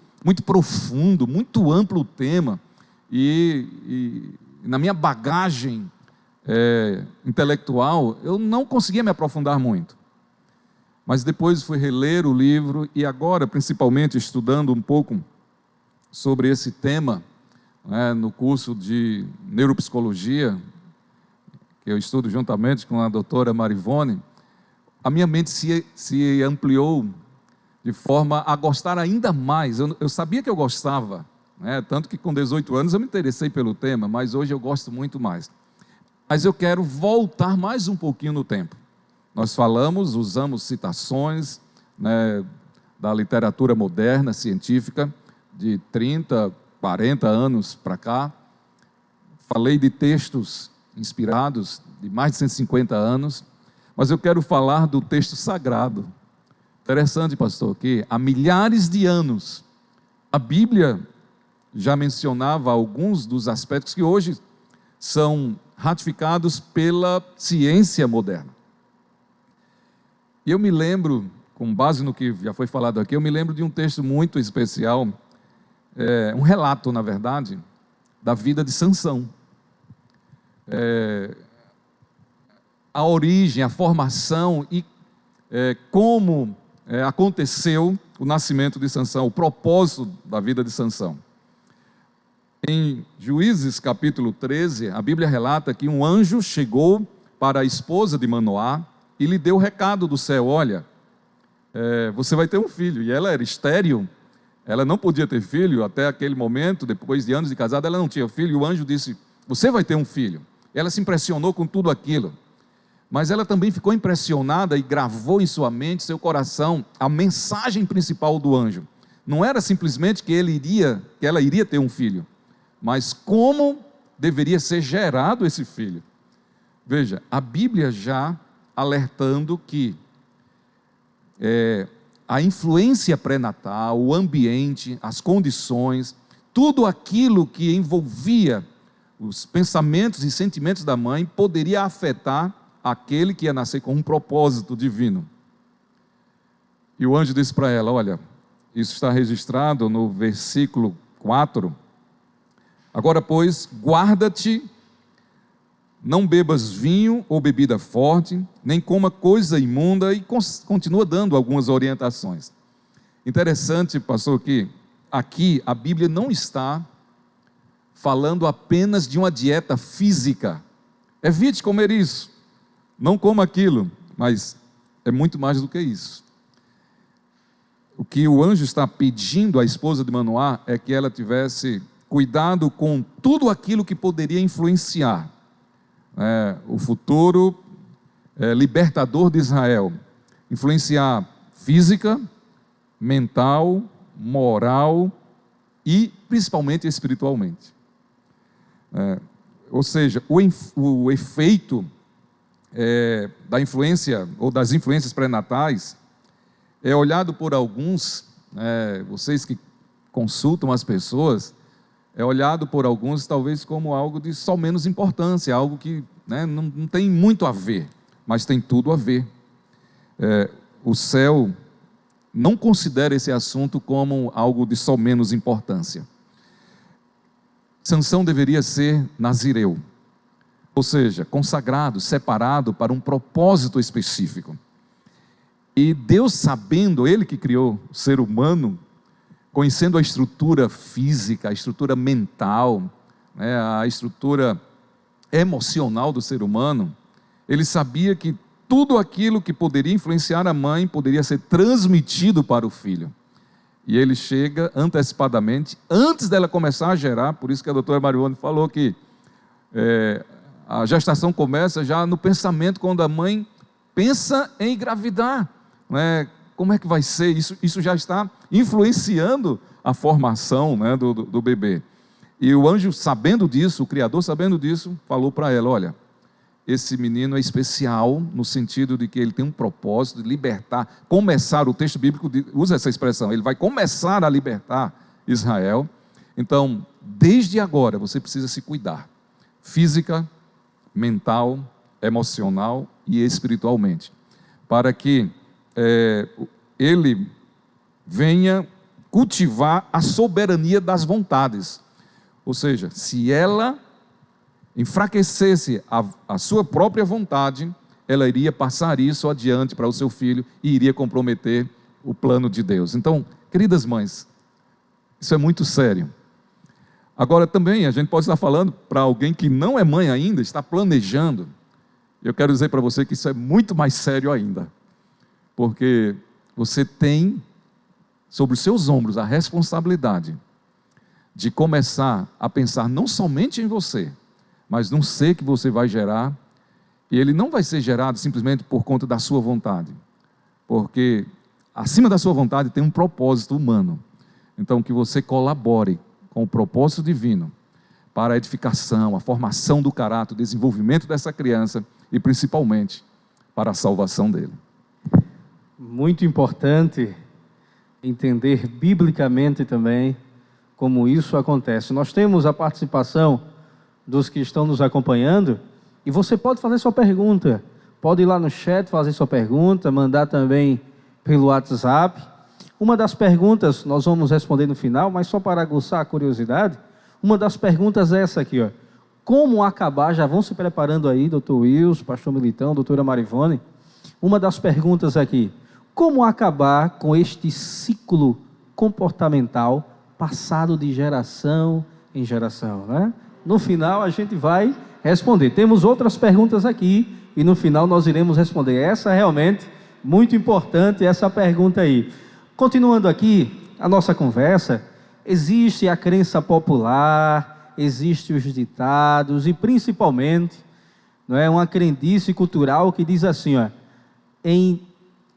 profundo, muito amplo o tema. E na minha bagagem intelectual, eu não conseguia me aprofundar muito. Mas depois fui reler o livro, e agora, principalmente, estudando um pouco sobre esse tema, no curso de neuropsicologia, que eu estudo juntamente com a doutora Marivone, a minha mente se ampliou de forma a gostar ainda mais. Eu sabia que eu gostava, tanto que com 18 anos eu me interessei pelo tema, mas hoje eu gosto muito mais. Mas eu quero voltar mais um pouquinho no tempo. Nós usamos citações da literatura moderna, científica, de 30, 40 anos para cá. Falei de textos inspirados de mais de 150 anos, mas eu quero falar do texto sagrado. Interessante, pastor, que há milhares de anos a Bíblia já mencionava alguns dos aspectos que hoje são ratificados pela ciência moderna. E eu me lembro, com base no que já foi falado aqui, eu me lembro de um texto muito especial, um relato, na verdade, da vida de Sansão. A origem, a formação e como aconteceu o nascimento de Sansão, o propósito da vida de Sansão. Em Juízes capítulo 13, a Bíblia relata que um anjo chegou para a esposa de Manoá e lhe deu o recado do céu: olha, você vai ter um filho. E ela era estéril, ela não podia ter filho até aquele momento. Depois de anos de casada, ela não tinha filho, e o anjo disse: você vai ter um filho. Ela se impressionou com tudo aquilo, mas ela também ficou impressionada e gravou em sua mente, seu coração, a mensagem principal do anjo. Não era simplesmente que ela iria ter um filho, mas como deveria ser gerado esse filho. Veja, a Bíblia já alertando que a influência pré-natal, o ambiente, as condições, tudo aquilo que envolvia os pensamentos e sentimentos da mãe poderia afetar aquele que ia nascer com um propósito divino. E o anjo disse para ela: olha, isso está registrado no versículo 4. Agora, pois, guarda-te, não bebas vinho ou bebida forte, nem coma coisa imunda, e continua dando algumas orientações. Interessante, pastor, que aqui a Bíblia não está falando apenas de uma dieta física. Evite comer isso, não coma aquilo, mas é muito mais do que isso. O que o anjo está pedindo à esposa de Manoá é que ela tivesse cuidado com tudo aquilo que poderia influenciar o futuro libertador de Israel. Influenciar física, mental, moral e principalmente espiritualmente. Ou seja, o efeito da influência ou das influências pré-natais é olhado por alguns, vocês que consultam as pessoas, é olhado por alguns talvez como algo de só menos importância, algo que não tem muito a ver, mas tem tudo a ver. O céu não considera esse assunto como algo de só menos importância. Sansão deveria ser nazireu, ou seja, consagrado, separado para um propósito específico. E Deus, sabendo, Ele que criou o ser humano, conhecendo a estrutura física, a estrutura mental, a estrutura emocional do ser humano, Ele sabia que tudo aquilo que poderia influenciar a mãe poderia ser transmitido para o filho. E Ele chega antecipadamente, antes dela começar a gerar. Por isso que a doutora Marivone falou que a gestação começa já no pensamento, quando a mãe pensa em engravidar. Como é que vai ser? Isso já está influenciando a formação do bebê. E o anjo, sabendo disso, o Criador, sabendo disso, falou para ela: olha, esse menino é especial no sentido de que ele tem um propósito de libertar, começar, o texto bíblico usa essa expressão, ele vai começar a libertar Israel. Então, desde agora, você precisa se cuidar, física, mental, emocional e espiritualmente, para que ele venha cultivar a soberania das vontades. Ou seja, se ela enfraquecesse a sua própria vontade, ela iria passar isso adiante para o seu filho e iria comprometer o plano de Deus. Então, queridas mães, isso é muito sério. Agora também a gente pode estar falando para alguém que não é mãe ainda, está planejando. Eu quero dizer para você que isso é muito mais sério ainda, porque você tem sobre os seus ombros a responsabilidade de começar a pensar não somente em você, mas num ser que você vai gerar, e ele não vai ser gerado simplesmente por conta da sua vontade, porque acima da sua vontade tem um propósito humano. Então, que você colabore com o propósito divino para a edificação, a formação do caráter, o desenvolvimento dessa criança e principalmente para a salvação dele. Muito importante entender biblicamente também como isso acontece. Nós temos a participação dos que estão nos acompanhando e você pode fazer sua pergunta, pode ir lá no chat fazer sua pergunta, mandar também pelo WhatsApp. Uma das perguntas nós vamos responder no final, mas só para aguçar a curiosidade, uma das perguntas é essa aqui, ó. Como acabar, já vão se preparando aí, doutor Wilson, pastor Militão, doutora Marivone, uma das perguntas aqui, como acabar com este ciclo comportamental passado de geração em geração, né? No final a gente vai responder. Temos outras perguntas aqui e no final nós iremos responder. Essa é realmente muito importante, essa pergunta aí. Continuando aqui a nossa conversa, existe a crença popular, existem os ditados e principalmente, não é, uma crendice cultural que diz assim, ó, em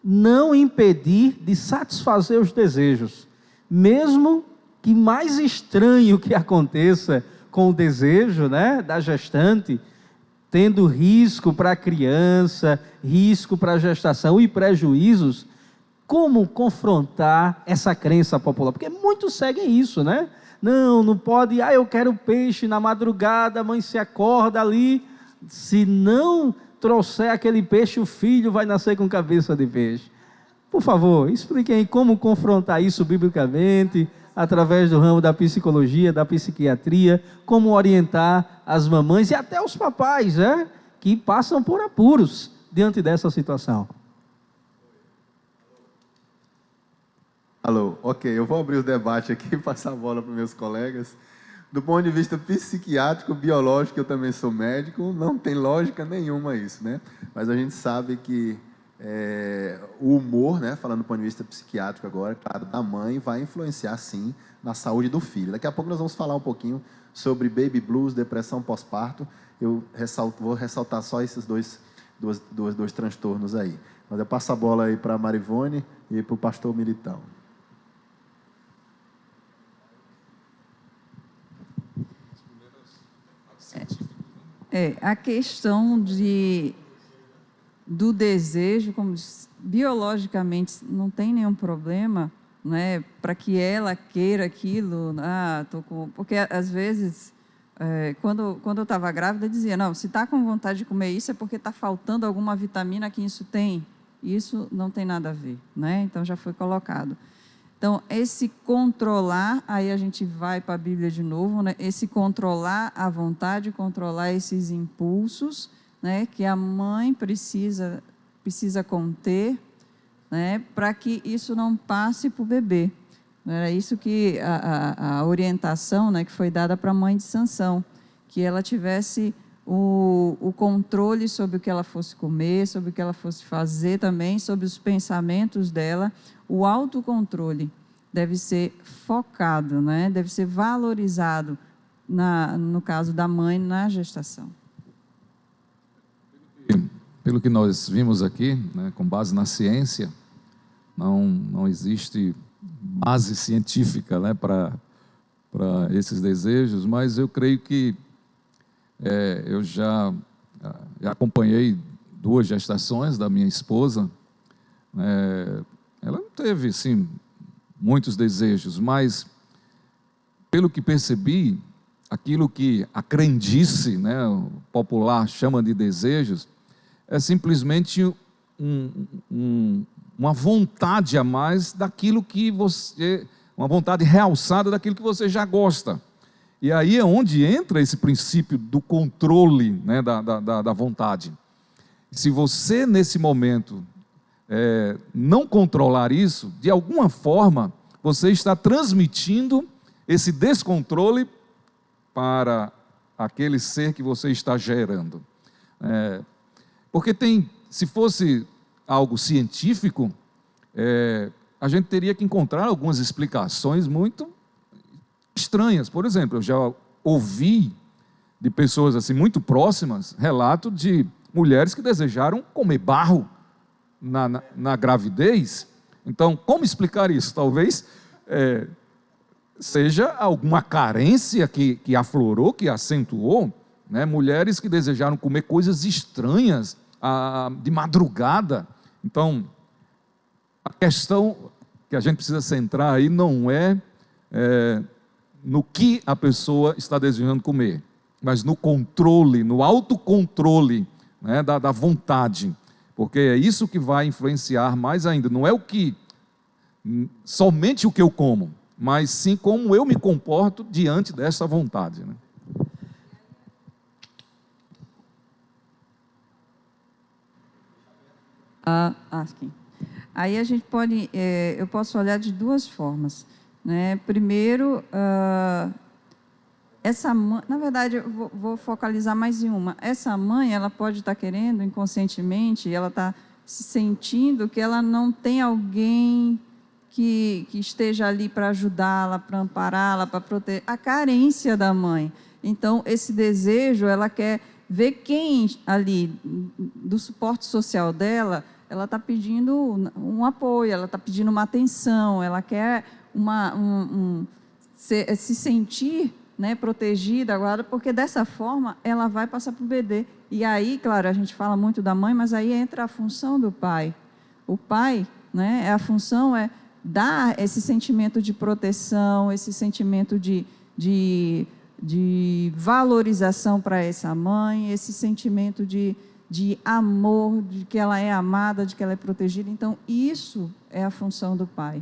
não impedir de satisfazer os desejos, mesmo que mais estranho que aconteça com o desejo, né, da gestante, tendo risco para a criança, risco para a gestação e prejuízos. Como confrontar essa crença popular? Porque muitos seguem isso, né? Não pode, eu quero peixe na madrugada, a mãe se acorda ali, se não trouxer aquele peixe, o filho vai nascer com cabeça de peixe. Por favor, expliquem aí como confrontar isso biblicamente, através do ramo da psicologia, da psiquiatria, como orientar as mamães e até os papais, né, que passam por apuros diante dessa situação. Alô, ok, eu vou abrir o debate aqui e passar a bola para os meus colegas. Do ponto de vista psiquiátrico, biológico, eu também sou médico, não tem lógica nenhuma isso, né? Mas a gente sabe que o humor, né, falando do ponto de vista psiquiátrico agora, claro, da mãe, vai influenciar sim na saúde do filho. Daqui a pouco nós vamos falar um pouquinho sobre baby blues, depressão pós-parto. Eu vou ressaltar só esses dois transtornos aí. Mas eu passo a bola aí para a Marivone e para o pastor Militão. A questão do desejo, como biologicamente não tem nenhum problema, né, para que ela queira aquilo, porque às vezes, quando eu estava grávida, eu dizia, não, se está com vontade de comer isso é porque está faltando alguma vitamina que isso tem. Isso não tem nada a ver, né? Então já foi colocado. Então, esse controlar, aí a gente vai para a Bíblia de novo, né? Esse controlar a vontade, controlar esses impulsos, né? Que a mãe precisa conter, né? Para que isso não passe para o bebê. Era isso que a orientação, né? Que foi dada para a mãe de Sansão, que ela tivesse o controle sobre o que ela fosse comer, sobre o que ela fosse fazer também, sobre os pensamentos dela. O autocontrole deve ser focado, né? Deve ser valorizado, no caso da mãe, na gestação. Pelo que nós vimos aqui, né, com base na ciência, não existe base científica, né, para para esses desejos, mas eu creio que eu já acompanhei 2 gestações da minha esposa. Ela não teve, sim, muitos desejos, mas, pelo que percebi, aquilo que a crendice, né, o popular chama de desejos, é simplesmente uma vontade a mais daquilo que você, uma vontade realçada daquilo que você já gosta. E aí é onde entra esse princípio do controle, né, da vontade. Se você, nesse momento, não controlar isso, de alguma forma, você está transmitindo esse descontrole para aquele ser que você está gerando. Porque se fosse algo científico, a gente teria que encontrar algumas explicações muito estranhas. Por exemplo, eu já ouvi de pessoas assim muito próximas relato de mulheres que desejaram comer barro na gravidez. Então, como explicar isso? Talvez seja alguma carência que aflorou, que acentuou, né? Mulheres que desejaram comer coisas estranhas de madrugada. Então, a questão que a gente precisa centrar aí não é no que a pessoa está desejando comer, mas no controle, no autocontrole, né, da vontade, porque é isso que vai influenciar mais ainda. Não é somente o que eu como, mas sim como eu me comporto diante dessa vontade, né? Aqui. Aí a gente pode, eu posso olhar de 2 formas, né? Primeiro, essa mãe, na verdade, eu vou focalizar mais em uma. Essa mãe, ela pode estar querendo inconscientemente, ela está se sentindo que ela não tem alguém que esteja ali para ajudá-la, para ampará-la, para proteger. A carência da mãe. Então, esse desejo, ela quer ver quem ali, do suporte social dela, ela está pedindo um apoio, ela está pedindo uma atenção, ela quer se sentir, né, protegida agora, porque dessa forma ela vai passar para o bebê. E aí, claro, a gente fala muito da mãe, mas aí entra a função do pai. O pai, né, a função é dar esse sentimento de proteção, esse sentimento de valorização para essa mãe, esse sentimento de amor, de que ela é amada, de que ela é protegida. Então, isso é a função do pai.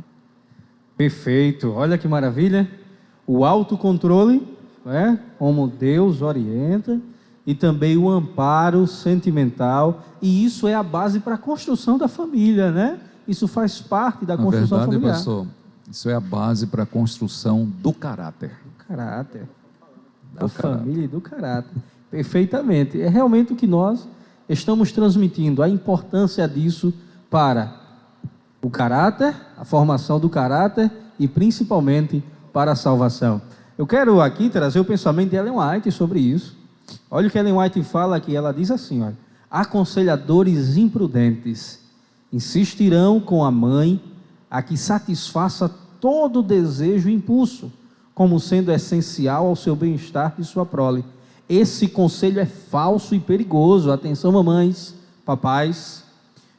Perfeito, olha que maravilha. O autocontrole, né, como Deus orienta, e também o amparo sentimental, e isso é a base para a construção da família, né? Isso faz parte da construção familiar. Na verdade, familiar. pastor, isso é a base para a construção do caráter. Da família e do caráter. Perfeitamente. É realmente o que nós estamos transmitindo, a importância disso para o caráter, a formação do caráter e principalmente para a salvação. Eu quero aqui trazer o pensamento de Ellen White sobre isso. Olha o que Ellen White fala aqui, ela diz assim, olha: aconselhadores imprudentes insistirão com a mãe a que satisfaça todo desejo e impulso, como sendo essencial ao seu bem-estar de sua prole. Esse conselho é falso e perigoso. Atenção, mamães, papais.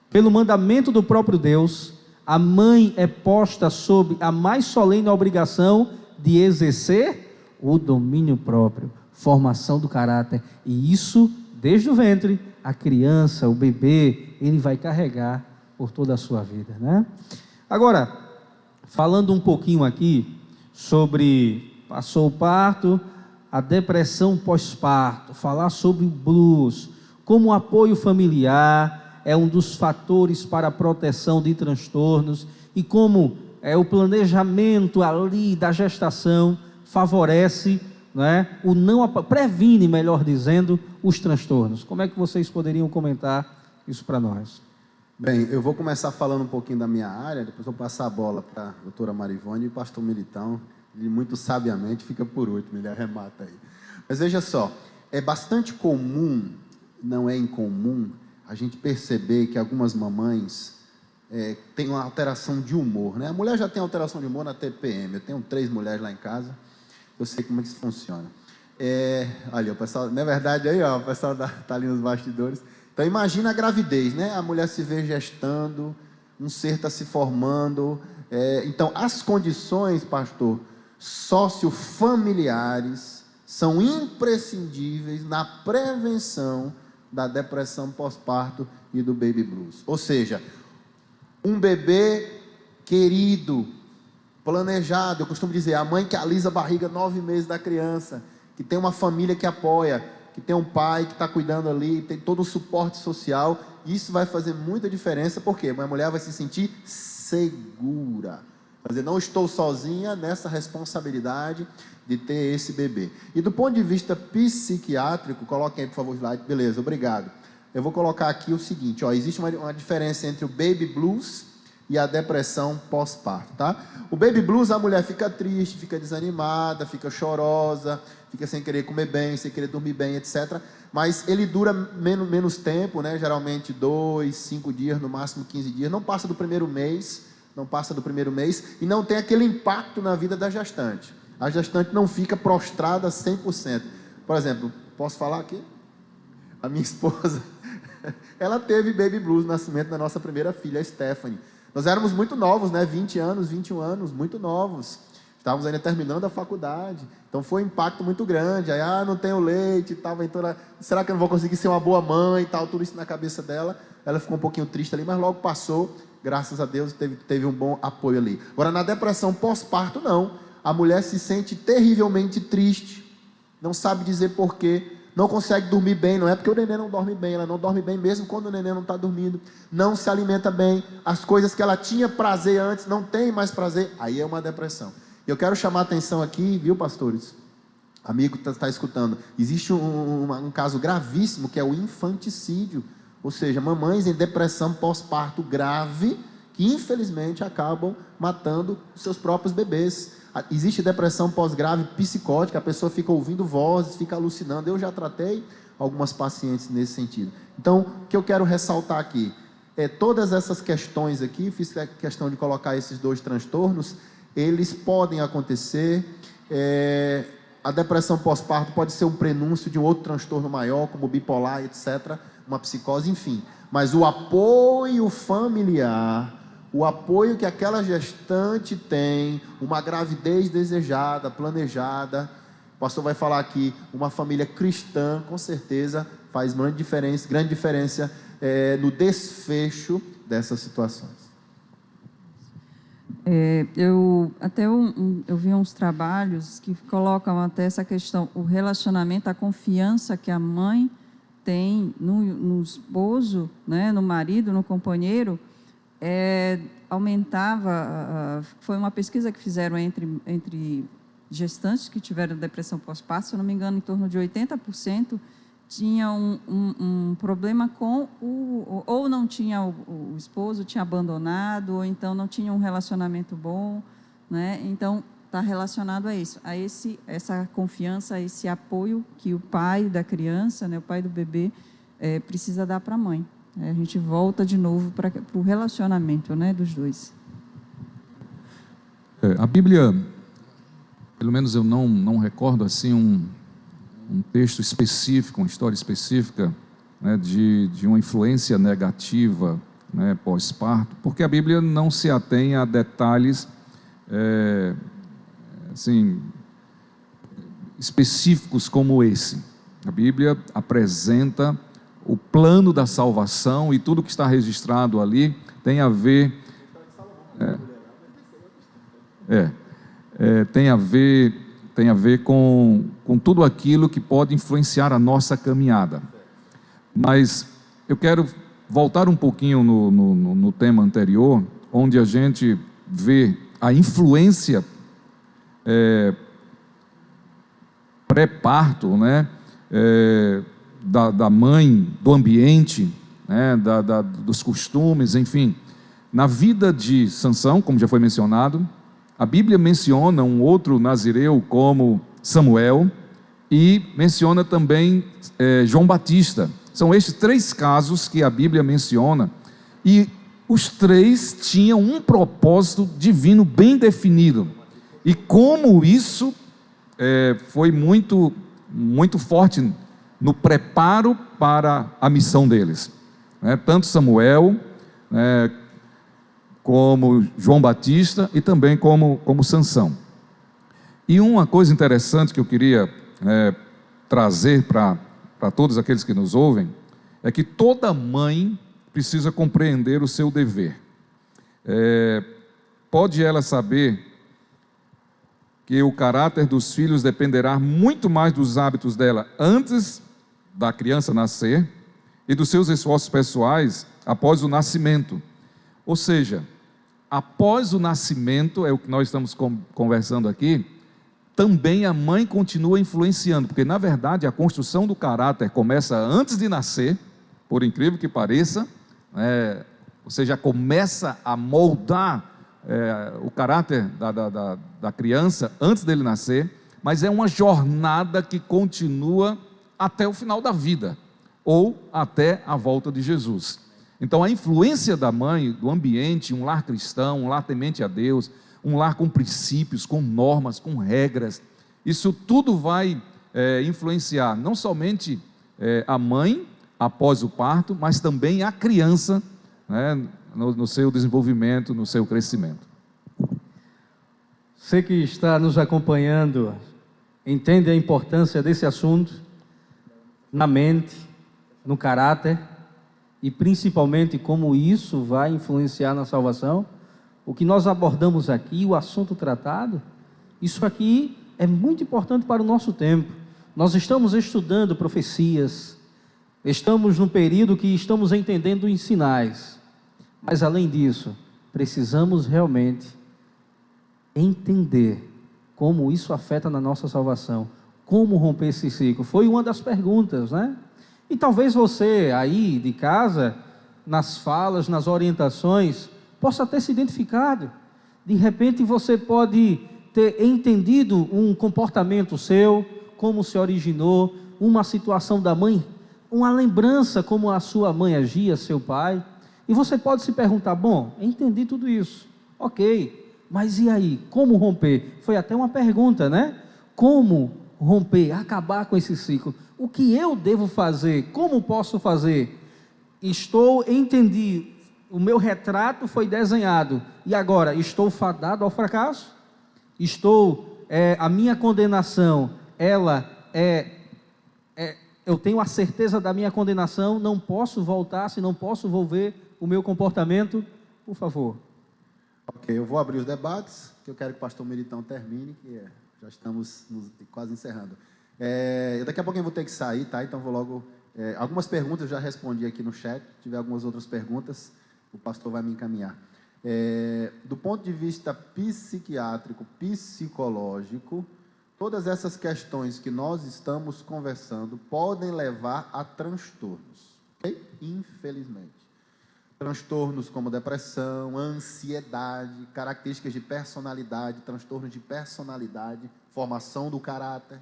Pelo mandamento do próprio Deus, a mãe é posta sob a mais solene obrigação de exercer o domínio próprio, formação do caráter. E isso, desde o ventre, a criança, o bebê, ele vai carregar por toda a sua vida, né? Agora, falando um pouquinho aqui sobre passou o parto, a depressão pós-parto, falar sobre o blues, como o apoio familiar é um dos fatores para a proteção de transtornos e como o planejamento ali da gestação favorece, né, previne, melhor dizendo, os transtornos. Como é que vocês poderiam comentar isso para nós? Bem, eu vou começar falando um pouquinho da minha área, depois vou passar a bola para a doutora Marivone e o pastor Militão. Ele muito sabiamente fica por último, ele arremata aí. Mas veja só, é bastante comum, não é incomum, a gente perceber que algumas mamães têm uma alteração de humor, né? A mulher já tem alteração de humor na TPM, eu tenho 3 mulheres lá em casa, eu sei como é que isso funciona. Olha, o pessoal, na verdade, aí, ó, o pessoal está ali nos bastidores. Então, imagina a gravidez, né? A mulher se vê gestando, um ser está se formando. Então, as condições, pastor, sociofamiliares são imprescindíveis na prevenção da depressão pós-parto e do baby blues. Ou seja, um bebê querido, planejado, eu costumo dizer, a mãe que alisa a barriga 9 meses da criança, que tem uma família que apoia, que tem um pai que está cuidando ali, tem todo o suporte social, isso vai fazer muita diferença, porque a mulher vai se sentir segura. Quer dizer, não estou sozinha nessa responsabilidade de ter esse bebê. E do ponto de vista psiquiátrico, coloquem aí, por favor, o slide. Beleza, obrigado. Eu vou colocar aqui o seguinte, ó, existe uma diferença entre o baby blues e a depressão pós-parto, tá? O baby blues, a mulher fica triste, fica desanimada, fica chorosa, fica sem querer comer bem, sem querer dormir bem, etc. Mas ele dura menos tempo, né? Geralmente 2, 5 dias, no máximo 15 dias. Não passa do primeiro mês, e não tem aquele impacto na vida da gestante. A gestante não fica prostrada 100%. Por exemplo, posso falar aqui? A minha esposa, ela teve baby blues no nascimento da nossa primeira filha, a Stephanie. Nós éramos muito novos, né? 20 anos, 21 anos, muito novos. Estávamos ainda terminando a faculdade. Então foi um impacto muito grande. Aí, não tenho leite e tal. Então, será que eu não vou conseguir ser uma boa mãe e tal? Tudo isso na cabeça dela. Ela ficou um pouquinho triste ali, mas logo passou. Graças a Deus teve um bom apoio ali. Agora, na depressão pós-parto, não. A mulher se sente terrivelmente triste. Não sabe dizer porquê. Não consegue dormir bem, não é porque o neném não dorme bem, ela não dorme bem mesmo quando o neném não está dormindo, não se alimenta bem, as coisas que ela tinha prazer antes, não tem mais prazer, aí é uma depressão. Eu quero chamar a atenção aqui, viu, pastores? Amigo que está escutando, existe um caso gravíssimo que é o infanticídio, ou seja, mamães em depressão pós-parto grave, que infelizmente acabam matando os seus próprios bebês. Existe depressão pós-grave psicótica, a pessoa fica ouvindo vozes, fica alucinando. Eu já tratei algumas pacientes nesse sentido. Então, o que eu quero ressaltar aqui todas essas questões aqui, fiz questão de colocar esses 2 transtornos, eles podem acontecer. A depressão pós-parto pode ser um prenúncio de um outro transtorno maior, como bipolar, etc., uma psicose, enfim. Mas o apoio familiar, o apoio que aquela gestante tem, uma gravidez desejada, planejada, o pastor vai falar aqui, uma família cristã, com certeza, faz grande diferença no desfecho dessas situações. Eu vi uns trabalhos que colocam até essa questão, o relacionamento, a confiança que a mãe tem no esposo, né, no marido, no companheiro, aumentava, foi uma pesquisa que fizeram entre gestantes que tiveram depressão pós-parto, se eu não me engano, em torno de 80% tinha um problema com ou não tinha o esposo, tinha abandonado, ou então não tinha um relacionamento bom, né? Então, está relacionado a isso, essa confiança, esse apoio que o pai da criança, né, o pai do bebê, precisa dar para a mãe. A gente volta de novo para o relacionamento, né, dos dois. A Bíblia, pelo menos eu não recordo assim um texto específico, uma história específica, né, de uma influência negativa, né, pós-parto, porque a Bíblia não se atém a detalhes assim, específicos como esse. A Bíblia apresenta o plano da salvação e tudo que está registrado ali tem a ver tem a ver com tudo aquilo que pode influenciar a nossa caminhada. Mas eu quero voltar um pouquinho no tema anterior, onde a gente vê a influência pré-parto, né, da mãe, do ambiente, né, dos costumes, enfim. Na vida de Sansão, como já foi mencionado, a Bíblia menciona um outro nazireu como Samuel e menciona também João Batista. São estes 3 casos que a Bíblia menciona e os 3 tinham um propósito divino bem definido. E como isso foi muito, muito forte no preparo para a missão deles. Tanto Samuel, como João Batista e também como Sansão. E uma coisa interessante que eu queria trazer para todos aqueles que nos ouvem, é que toda mãe precisa compreender o seu dever. Pode ela saber que o caráter dos filhos dependerá muito mais dos hábitos dela antes da criança nascer e dos seus esforços pessoais após o nascimento. Ou seja, após o nascimento, é o que nós estamos conversando aqui, também a mãe continua influenciando, porque na verdade a construção do caráter começa antes de nascer, por incrível que pareça, você já começa a moldar o caráter da criança antes dele nascer, mas é uma jornada que continua até o final da vida, ou até a volta de Jesus. Então a influência da mãe, do ambiente, um lar cristão, um lar temente a Deus, um lar com princípios, com normas, com regras, isso tudo vai influenciar não somente a mãe após o parto, mas também a criança, no seu desenvolvimento, no seu crescimento. Você que está nos acompanhando, entende a importância desse assunto na mente, no caráter e principalmente como isso vai influenciar na salvação? O que nós abordamos aqui, o assunto tratado, isso aqui é muito importante para o nosso tempo. Nós estamos estudando profecias, estamos num período que estamos entendendo os sinais, mas além disso, precisamos realmente entender como isso afeta na nossa salvação, como romper esse ciclo. Foi uma das perguntas, né? E talvez você aí de casa, nas falas, nas orientações, possa ter se identificado. De repente você pode ter entendido um comportamento seu, como se originou, uma situação da mãe, uma lembrança como a sua mãe agia, seu pai. E você pode se perguntar, bom, entendi tudo isso, ok, mas e aí, como romper? Foi até uma pergunta, né? Como romper, acabar com esse ciclo? O que eu devo fazer? Como posso fazer? Entendi, o meu retrato foi desenhado, e agora estou fadado ao fracasso? A minha condenação, eu tenho a certeza da minha condenação, não posso voltar, se não posso volver o meu comportamento? Por favor. Ok, eu vou abrir os debates, que eu quero que o pastor Militão termine, que já estamos quase encerrando. Daqui a pouco eu vou ter que sair, tá? Então vou logo... algumas perguntas eu já respondi aqui no chat, se tiver algumas outras perguntas, o pastor vai me encaminhar. Do ponto de vista psiquiátrico, psicológico, todas essas questões que nós estamos conversando podem levar a transtornos, ok? Infelizmente. Transtornos como depressão, ansiedade, características de personalidade, transtornos de personalidade, formação do caráter.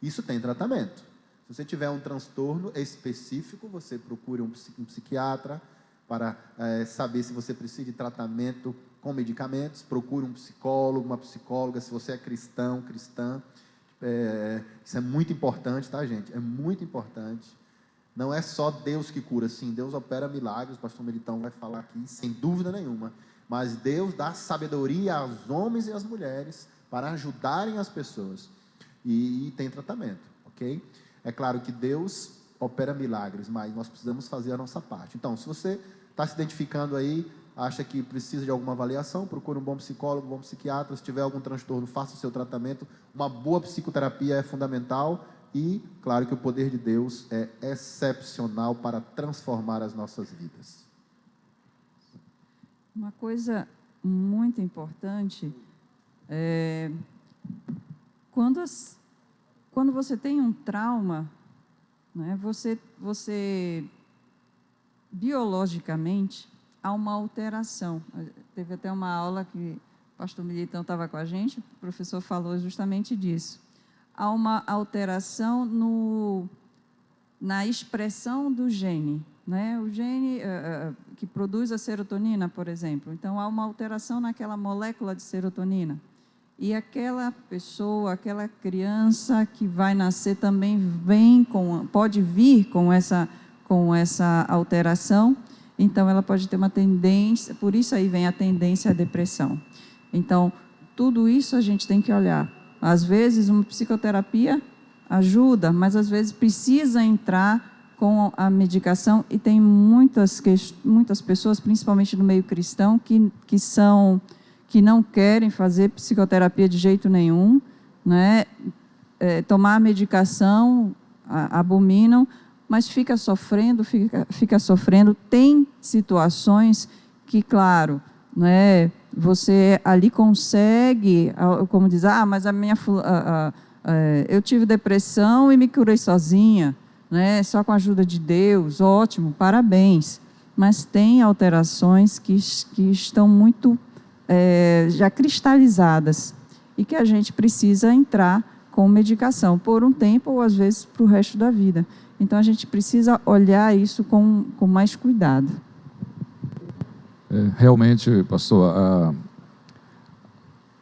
Isso tem tratamento. Se você tiver um transtorno específico, você procure um psiquiatra para saber se você precisa de tratamento com medicamentos. Procure um psicólogo, uma psicóloga, se você é cristão, cristã. Isso é muito importante, tá, gente? É muito importante. Não é só Deus que cura, sim, Deus opera milagres, o pastor Militão vai falar aqui, sem dúvida nenhuma, mas Deus dá sabedoria aos homens e às mulheres para ajudarem as pessoas, e tem tratamento, ok? É claro que Deus opera milagres, mas nós precisamos fazer a nossa parte. Então, se você está se identificando aí, acha que precisa de alguma avaliação, procure um bom psicólogo, um bom psiquiatra. Se tiver algum transtorno, faça o seu tratamento. Uma boa psicoterapia é fundamental. E, claro que o poder de Deus é excepcional para transformar as nossas vidas. Uma coisa muito importante é quando você tem um trauma, né, você biologicamente há uma alteração. Teve até uma aula que o pastor Militão estava com a gente, o professor falou justamente disso. Há uma alteração na expressão do gene, né? O gene que produz a serotonina, por exemplo. Então, há uma alteração naquela molécula de serotonina. E aquela pessoa, aquela criança que vai nascer também pode vir com essa alteração. Então, ela pode ter uma tendência, por isso aí vem a tendência à depressão. Então, tudo isso a gente tem que olhar. Às vezes, uma psicoterapia ajuda, mas às vezes precisa entrar com a medicação, e tem muitas pessoas, principalmente no meio cristão, que não querem fazer psicoterapia de jeito nenhum, né? Tomar a medicação, abominam, mas fica sofrendo. Tem situações que, claro, né, você ali consegue, como diz, mas eu tive depressão e me curei sozinha, né, só com a ajuda de Deus, ótimo, parabéns. Mas tem alterações que estão muito já cristalizadas e que a gente precisa entrar com medicação por um tempo ou às vezes para o resto da vida. Então a gente precisa olhar isso com mais cuidado. Realmente, pastor,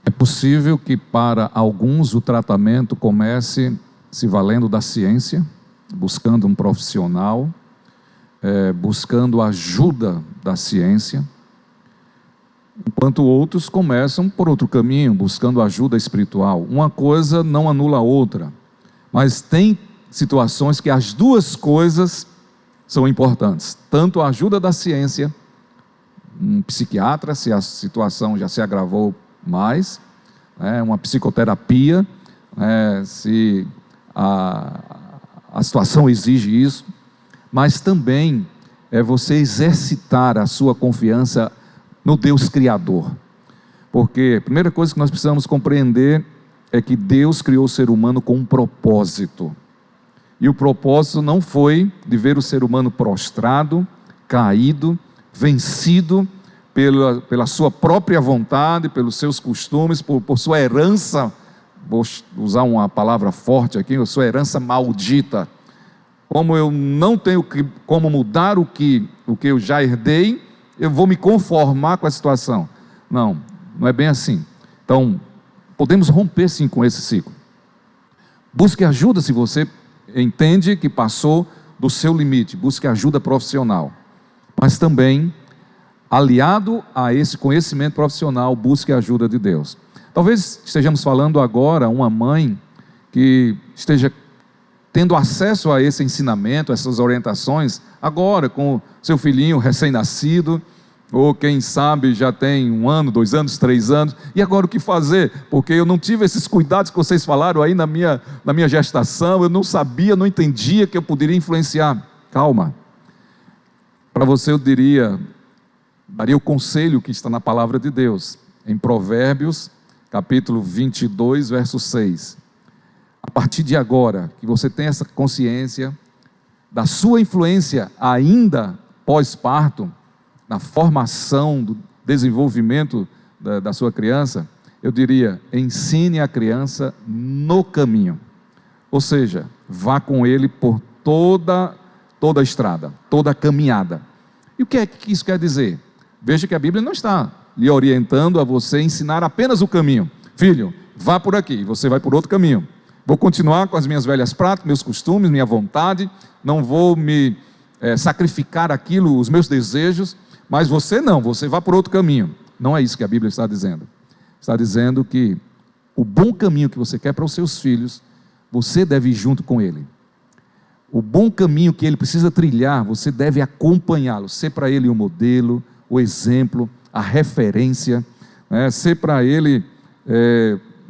é possível que para alguns o tratamento comece se valendo da ciência, buscando um profissional, buscando a ajuda da ciência, enquanto outros começam por outro caminho, buscando ajuda espiritual. Uma coisa não anula a outra, mas tem situações que as duas coisas são importantes. Tanto a ajuda da ciência, um psiquiatra, se a situação já se agravou mais, uma psicoterapia, se a situação exige isso, mas também é você exercitar a sua confiança no Deus Criador. Porque a primeira coisa que nós precisamos compreender é que Deus criou o ser humano com um propósito. E o propósito não foi de ver o ser humano prostrado, caído, vencido pela sua própria vontade, pelos seus costumes, por sua herança, vou usar uma palavra forte aqui, a sua herança maldita. Como eu não tenho como mudar o que eu já herdei, eu vou me conformar com a situação. Não é bem assim. Então, podemos romper sim com esse ciclo. Busque ajuda se você entende que passou do seu limite. Busque ajuda profissional. Mas também, aliado a esse conhecimento profissional, busque a ajuda de Deus. Talvez estejamos falando agora uma mãe que esteja tendo acesso a esse ensinamento, essas orientações, agora com seu filhinho recém-nascido, ou quem sabe já tem 1 ano, 2 anos, 3 anos, e agora o que fazer? Porque eu não tive esses cuidados que vocês falaram aí na minha gestação, eu não sabia, não entendia que eu poderia influenciar. Calma. Para você eu daria o conselho que está na palavra de Deus, em Provérbios, capítulo 22, verso 6. A partir de agora, que você tem essa consciência da sua influência ainda pós-parto, na formação, do desenvolvimento da sua criança, eu diria, ensine a criança no caminho. Ou seja, vá com ele por toda a estrada, toda a caminhada. E o que é que isso quer dizer? Veja que a Bíblia não está lhe orientando a você ensinar apenas o caminho. Filho, vá por aqui, você vai por outro caminho. Vou continuar com as minhas velhas práticas, meus costumes, minha vontade, não vou me sacrificar aquilo, os meus desejos, mas você não, você vai por outro caminho. Não é isso que a Bíblia está dizendo. Está dizendo que o bom caminho que você quer para os seus filhos, você deve ir junto com ele. O bom caminho que ele precisa trilhar, você deve acompanhá-lo, ser para ele o modelo, o exemplo, a referência, ser para ele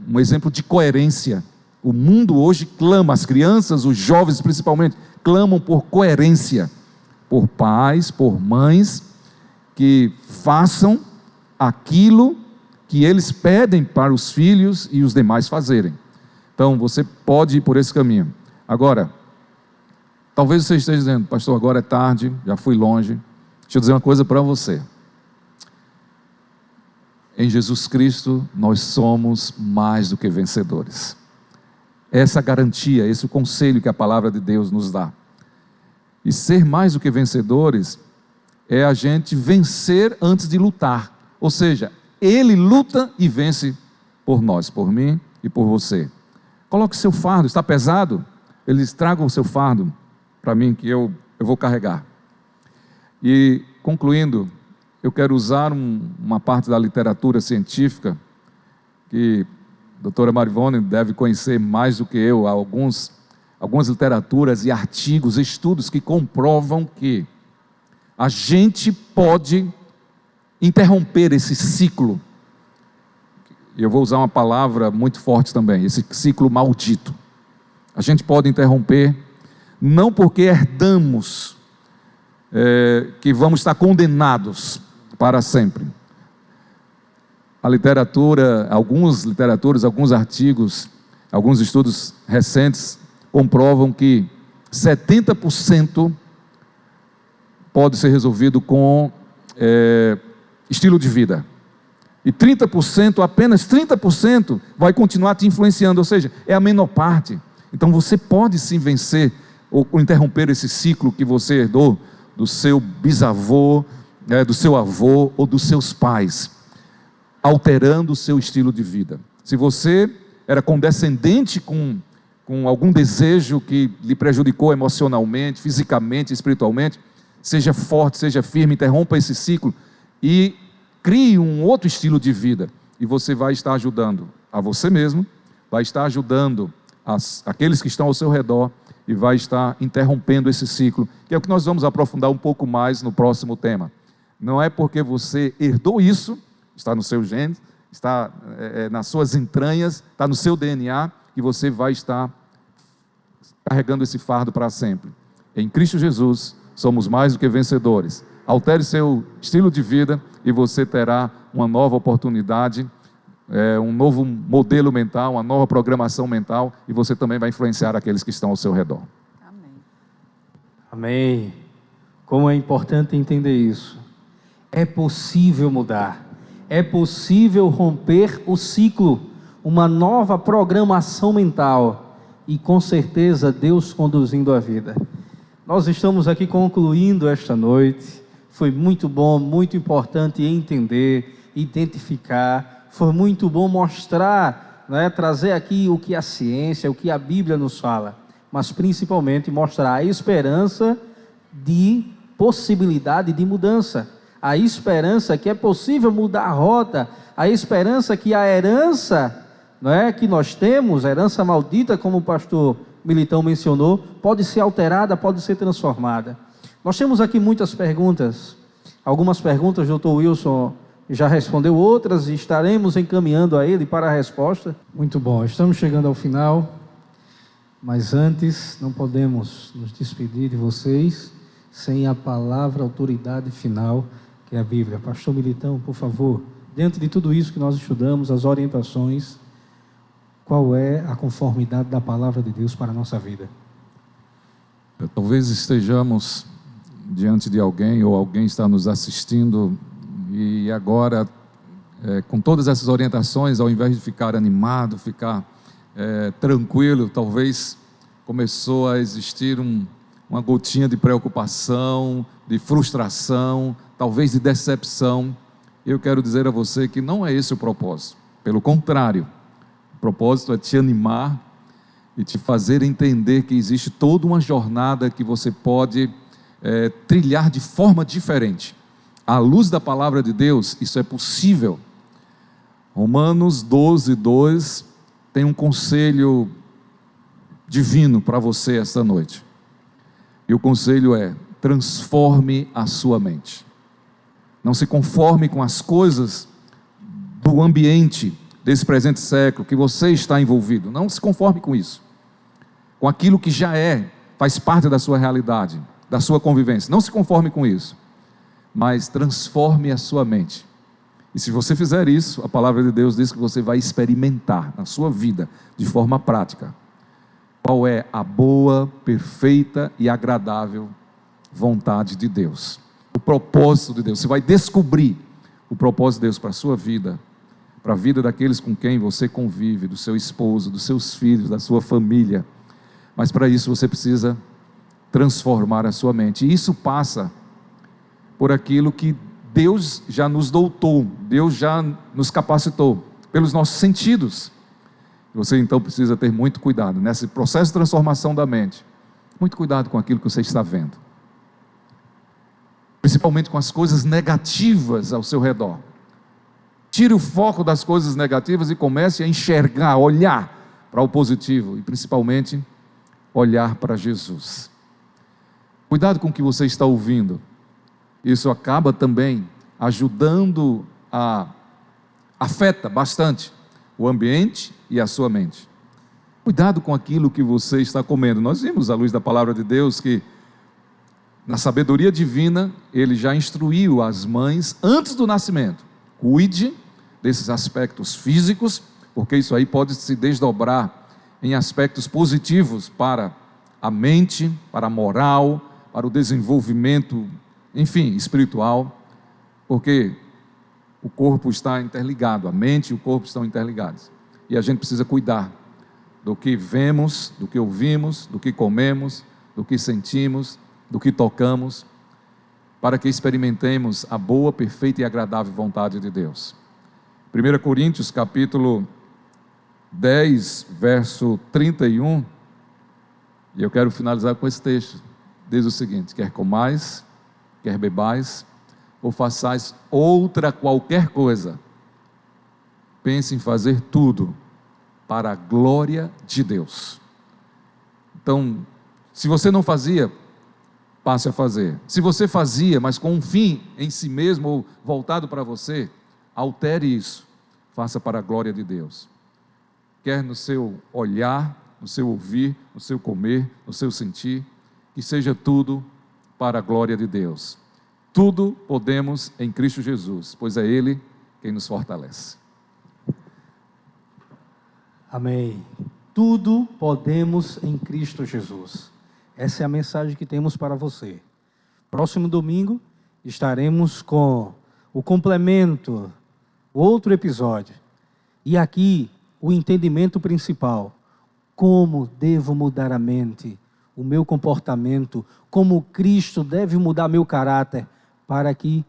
um exemplo de coerência. O mundo hoje clama, as crianças, os jovens principalmente, clamam por coerência, por pais, por mães, que façam aquilo que eles pedem para os filhos e os demais fazerem. Então, você pode ir por esse caminho. Agora, talvez você esteja dizendo, pastor, agora é tarde, já fui longe. Deixa eu dizer uma coisa para você. Em Jesus Cristo, nós somos mais do que vencedores. Essa garantia, esse conselho que a palavra de Deus nos dá. E ser mais do que vencedores é a gente vencer antes de lutar. Ou seja, ele luta e vence por nós, por mim e por você. Coloque o seu fardo, está pesado? Eles tragam o seu fardo para mim, que eu vou carregar. E, concluindo, eu quero usar uma parte da literatura científica, que a doutora Marivone deve conhecer mais do que eu, algumas literaturas e artigos, estudos que comprovam que a gente pode interromper esse ciclo. Eu vou usar uma palavra muito forte também, esse ciclo maldito. A gente pode interromper, não porque herdamos que vamos estar condenados para sempre. A literatura, alguns artigos, alguns estudos recentes comprovam que 70% pode ser resolvido com estilo de vida. E 30%, apenas 30%, vai continuar te influenciando, ou seja, é a menor parte. Então você pode sim vencer ou interromper esse ciclo que você herdou do seu bisavô, do seu avô ou dos seus pais, alterando o seu estilo de vida. Se você era condescendente com algum desejo que lhe prejudicou emocionalmente, fisicamente, espiritualmente, seja forte, seja firme, interrompa esse ciclo e crie um outro estilo de vida. E você vai estar ajudando a você mesmo, vai estar ajudando aqueles que estão ao seu redor e vai estar interrompendo esse ciclo, que é o que nós vamos aprofundar um pouco mais no próximo tema. Não é porque você herdou isso, está no seu gene, está nas suas entranhas, está no seu DNA, que você vai estar carregando esse fardo para sempre. Em Cristo Jesus, somos mais do que vencedores. Altere seu estilo de vida e você terá uma nova oportunidade, um novo modelo mental, uma nova programação mental, e você também vai influenciar aqueles que estão ao seu redor. Amém. Amém. Como é importante entender isso. É possível mudar. É possível romper o ciclo, uma nova programação mental e com certeza Deus conduzindo a vida. Nós estamos aqui concluindo esta noite. Foi muito bom, muito importante entender, identificar. Foi muito bom mostrar, trazer aqui o que a ciência, o que a Bíblia nos fala, mas principalmente mostrar a esperança de possibilidade de mudança, a esperança que é possível mudar a rota, a esperança que a herança que nós temos, a herança maldita, como o pastor Militão mencionou, pode ser alterada, pode ser transformada. Nós temos aqui muitas perguntas, algumas perguntas o Dr. Wilson já respondeu, outras estaremos encaminhando a ele para a resposta. Muito bom, estamos chegando ao final, mas antes não podemos nos despedir de vocês sem a palavra autoridade final, que é a Bíblia. Pastor Militão, por favor, diante de tudo isso que nós estudamos, as orientações, qual é a conformidade da palavra de Deus para a nossa vida? Talvez estejamos diante de alguém, ou alguém está nos assistindo, e agora, com todas essas orientações, ao invés de ficar animado, ficar tranquilo, talvez começou a existir uma gotinha de preocupação, de frustração, talvez de decepção. Eu quero dizer a você que não é esse o propósito. Pelo contrário, o propósito é te animar e te fazer entender que existe toda uma jornada que você pode trilhar de forma diferente. À luz da palavra de Deus, isso é possível. Romanos 12, 2 tem um conselho divino para você esta noite. E o conselho é: transforme a sua mente. Não se conforme com as coisas do ambiente desse presente século que você está envolvido. Não se conforme com isso. Com aquilo que já faz parte da sua realidade, da sua convivência. Não se conforme com isso. Mas transforme a sua mente. E se você fizer isso, a palavra de Deus diz que você vai experimentar na sua vida, de forma prática, qual é a boa, perfeita e agradável vontade de Deus. O propósito de Deus. Você vai descobrir o propósito de Deus para a sua vida, para a vida daqueles com quem você convive, do seu esposo, dos seus filhos, da sua família. Mas para isso você precisa transformar a sua mente. E isso passa por aquilo que Deus já nos doutou, Deus já nos capacitou, pelos nossos sentidos. Você então precisa ter muito cuidado nesse processo de transformação da mente. Muito cuidado com aquilo que você está vendo. Principalmente com as coisas negativas ao seu redor. Tire o foco das coisas negativas e comece a enxergar, olhar para o positivo e principalmente olhar para Jesus. Cuidado com o que você está ouvindo. Isso acaba também ajudando afeta bastante o ambiente e a sua mente. Cuidado com aquilo que você está comendo. Nós vimos à luz da palavra de Deus que na sabedoria divina Ele já instruiu as mães antes do nascimento. Cuide desses aspectos físicos, porque isso aí pode se desdobrar em aspectos positivos para a mente, para a moral, para o desenvolvimento, enfim, espiritual, porque o corpo está interligado, a mente e o corpo estão interligados. E a gente precisa cuidar do que vemos, do que ouvimos, do que comemos, do que sentimos, do que tocamos, para que experimentemos a boa, perfeita e agradável vontade de Deus. 1 Coríntios capítulo 10, verso 31, e eu quero finalizar com esse texto, diz o seguinte: quer comais, quer bebais, ou façais outra qualquer coisa, pense em fazer tudo para a glória de Deus. Então, se você não fazia, passe a fazer. Se você fazia, mas com um fim em si mesmo ou voltado para você, altere isso, faça para a glória de Deus. Quer no seu olhar, no seu ouvir, no seu comer, no seu sentir, que seja tudo para a glória de Deus. Tudo podemos em Cristo Jesus, pois é Ele quem nos fortalece. Amém. Tudo podemos em Cristo Jesus. Essa é a mensagem que temos para você. Próximo domingo estaremos com o complemento, outro episódio. E aqui o entendimento principal. Como devo mudar a mente, o meu comportamento, como Cristo deve mudar meu caráter para que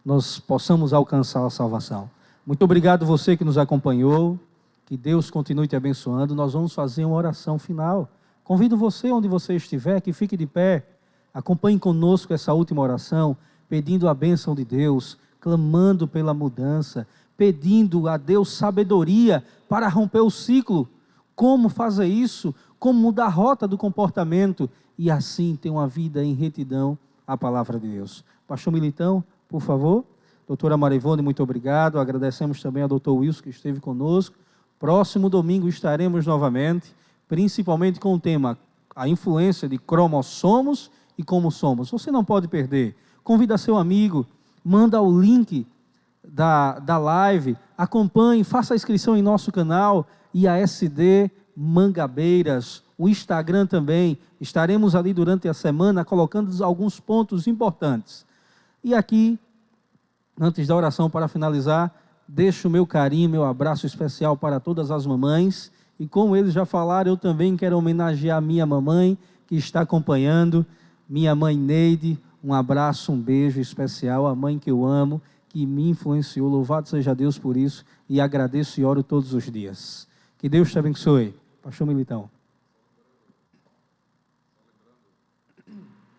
nós possamos alcançar a salvação. Muito obrigado você que nos acompanhou. Que Deus continue te abençoando. Nós vamos fazer uma oração final. Convido você, onde você estiver, que fique de pé. Acompanhe conosco essa última oração, pedindo a bênção de Deus, clamando pela mudança, pedindo a Deus sabedoria para romper o ciclo. Como fazer isso? Como mudar a rota do comportamento e assim ter uma vida em retidão à palavra de Deus. Pastor Militão, por favor. Doutora Marivone, muito obrigado. Agradecemos também ao doutor Wilson que esteve conosco. Próximo domingo estaremos novamente, principalmente com o tema a influência de cromossomos e como somos. Você não pode perder. Convida seu amigo, manda o link da live, acompanhe, faça a inscrição em nosso canal e a SD Mangabeiras, o Instagram também. Estaremos ali durante a semana colocando alguns pontos importantes. E aqui, antes da oração para finalizar, deixo o meu carinho, meu abraço especial para todas as mamães. E como eles já falaram, eu também quero homenagear minha mamãe, que está acompanhando, minha mãe Neide. Um abraço, um beijo especial, a mãe que eu amo, que me influenciou. Louvado seja Deus por isso. E agradeço e oro todos os dias. Que Deus te abençoe. Pastor Militão.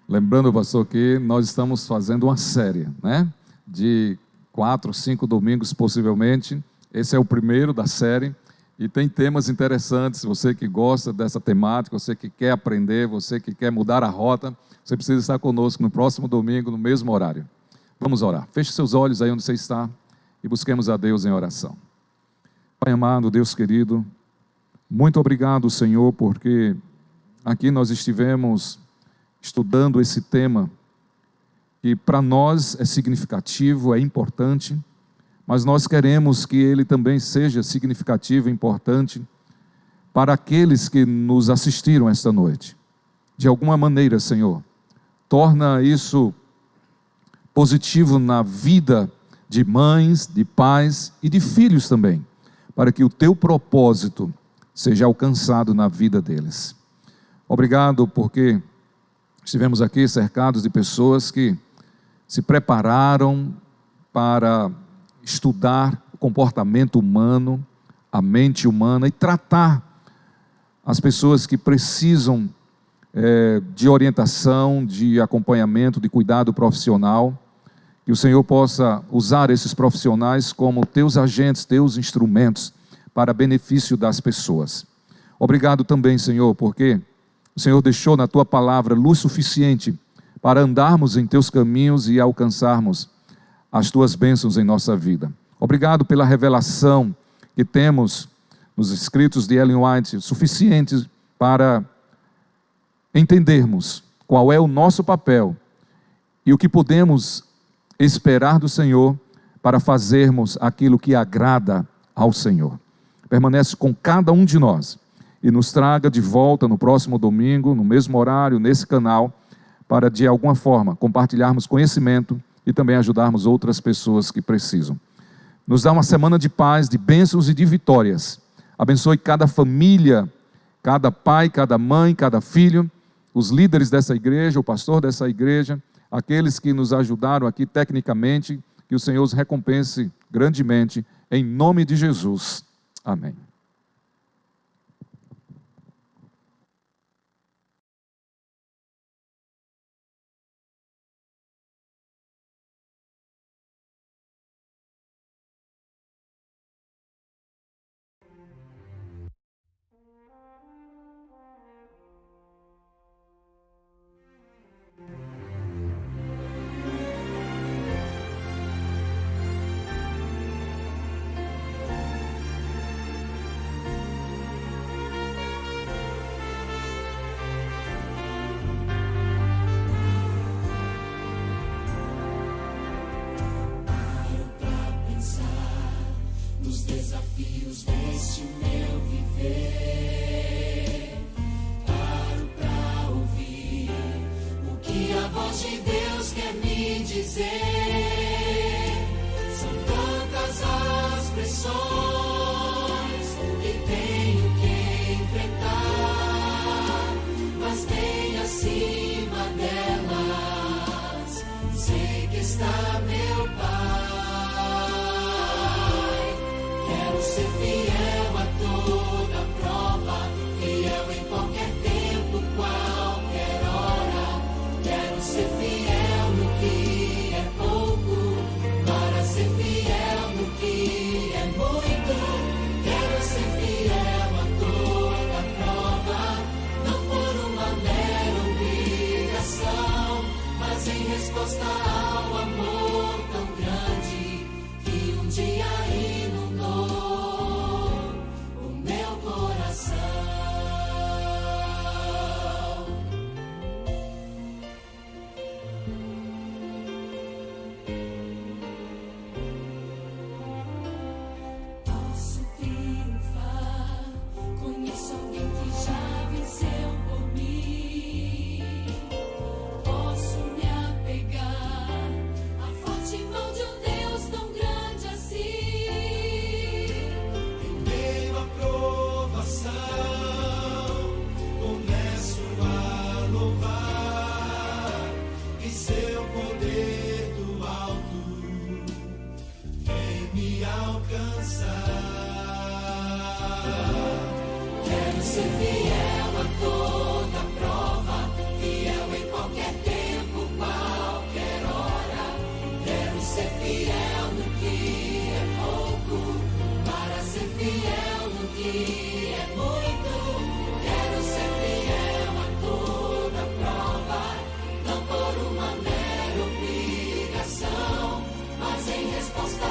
Lembrando, pastor, que nós estamos fazendo uma série, né? De 4, 5 domingos, possivelmente. Esse é o primeiro da série. E tem temas interessantes. Você que gosta dessa temática, você que quer aprender, você que quer mudar a rota, você precisa estar conosco no próximo domingo, no mesmo horário. Vamos orar. Feche seus olhos aí onde você está e busquemos a Deus em oração. Pai amado, Deus querido, muito obrigado, Senhor, porque aqui nós estivemos estudando esse tema que para nós é significativo, é importante, mas nós queremos que ele também seja significativo e importante para aqueles que nos assistiram esta noite. De alguma maneira, Senhor, torna isso positivo na vida de mães, de pais e de filhos também, para que o teu propósito seja alcançado na vida deles. Obrigado porque estivemos aqui cercados de pessoas que se prepararam para estudar o comportamento humano, a mente humana e tratar as pessoas que precisam de orientação, de acompanhamento, de cuidado profissional. Que o Senhor possa usar esses profissionais como teus agentes, teus instrumentos para benefício das pessoas. Obrigado também, Senhor, porque o Senhor deixou na tua palavra luz suficiente para andarmos em teus caminhos e alcançarmos as tuas bênçãos em nossa vida. Obrigado pela revelação que temos nos escritos de Ellen White, suficientes para entendermos qual é o nosso papel e o que podemos esperar do Senhor para fazermos aquilo que agrada ao Senhor. Permanece com cada um de nós e nos traga de volta no próximo domingo, no mesmo horário, nesse canal, para de alguma forma compartilharmos conhecimento e também ajudarmos outras pessoas que precisam. Nos dá uma semana de paz, de bênçãos e de vitórias. Abençoe cada família, cada pai, cada mãe, cada filho, os líderes dessa igreja, o pastor dessa igreja, aqueles que nos ajudaram aqui tecnicamente, que o Senhor os recompense grandemente, em nome de Jesus. Amém. Nos desafios deste meu viver, paro pra ouvir o que a voz de Deus quer me dizer. São tantas as pressões que tenho que enfrentar, mas bem acima delas sei que está meu Pai. Ser fiel a toda prova, fiel em qualquer tempo, qualquer hora. Quero ser fiel no que é pouco, para ser fiel no que é muito. Quero ser fiel a toda prova, não por uma mera obrigação, mas em resposta ao amor tão grande que um dia inundou meu coração. Posso triunfar, conheço alguém que já venceu por mim. Posso me apegar à forte mão de um Deus tão grande assim. Começo a louvar e seu poder do alto vem me alcançar. Quero ser fiel a toda prova, fiel em qualquer tempo, qualquer hora. Quero ser fiel no que é pouco, para ser fiel no que é muito. Quero ser fiel a toda prova, não por uma mera obrigação, mas em resposta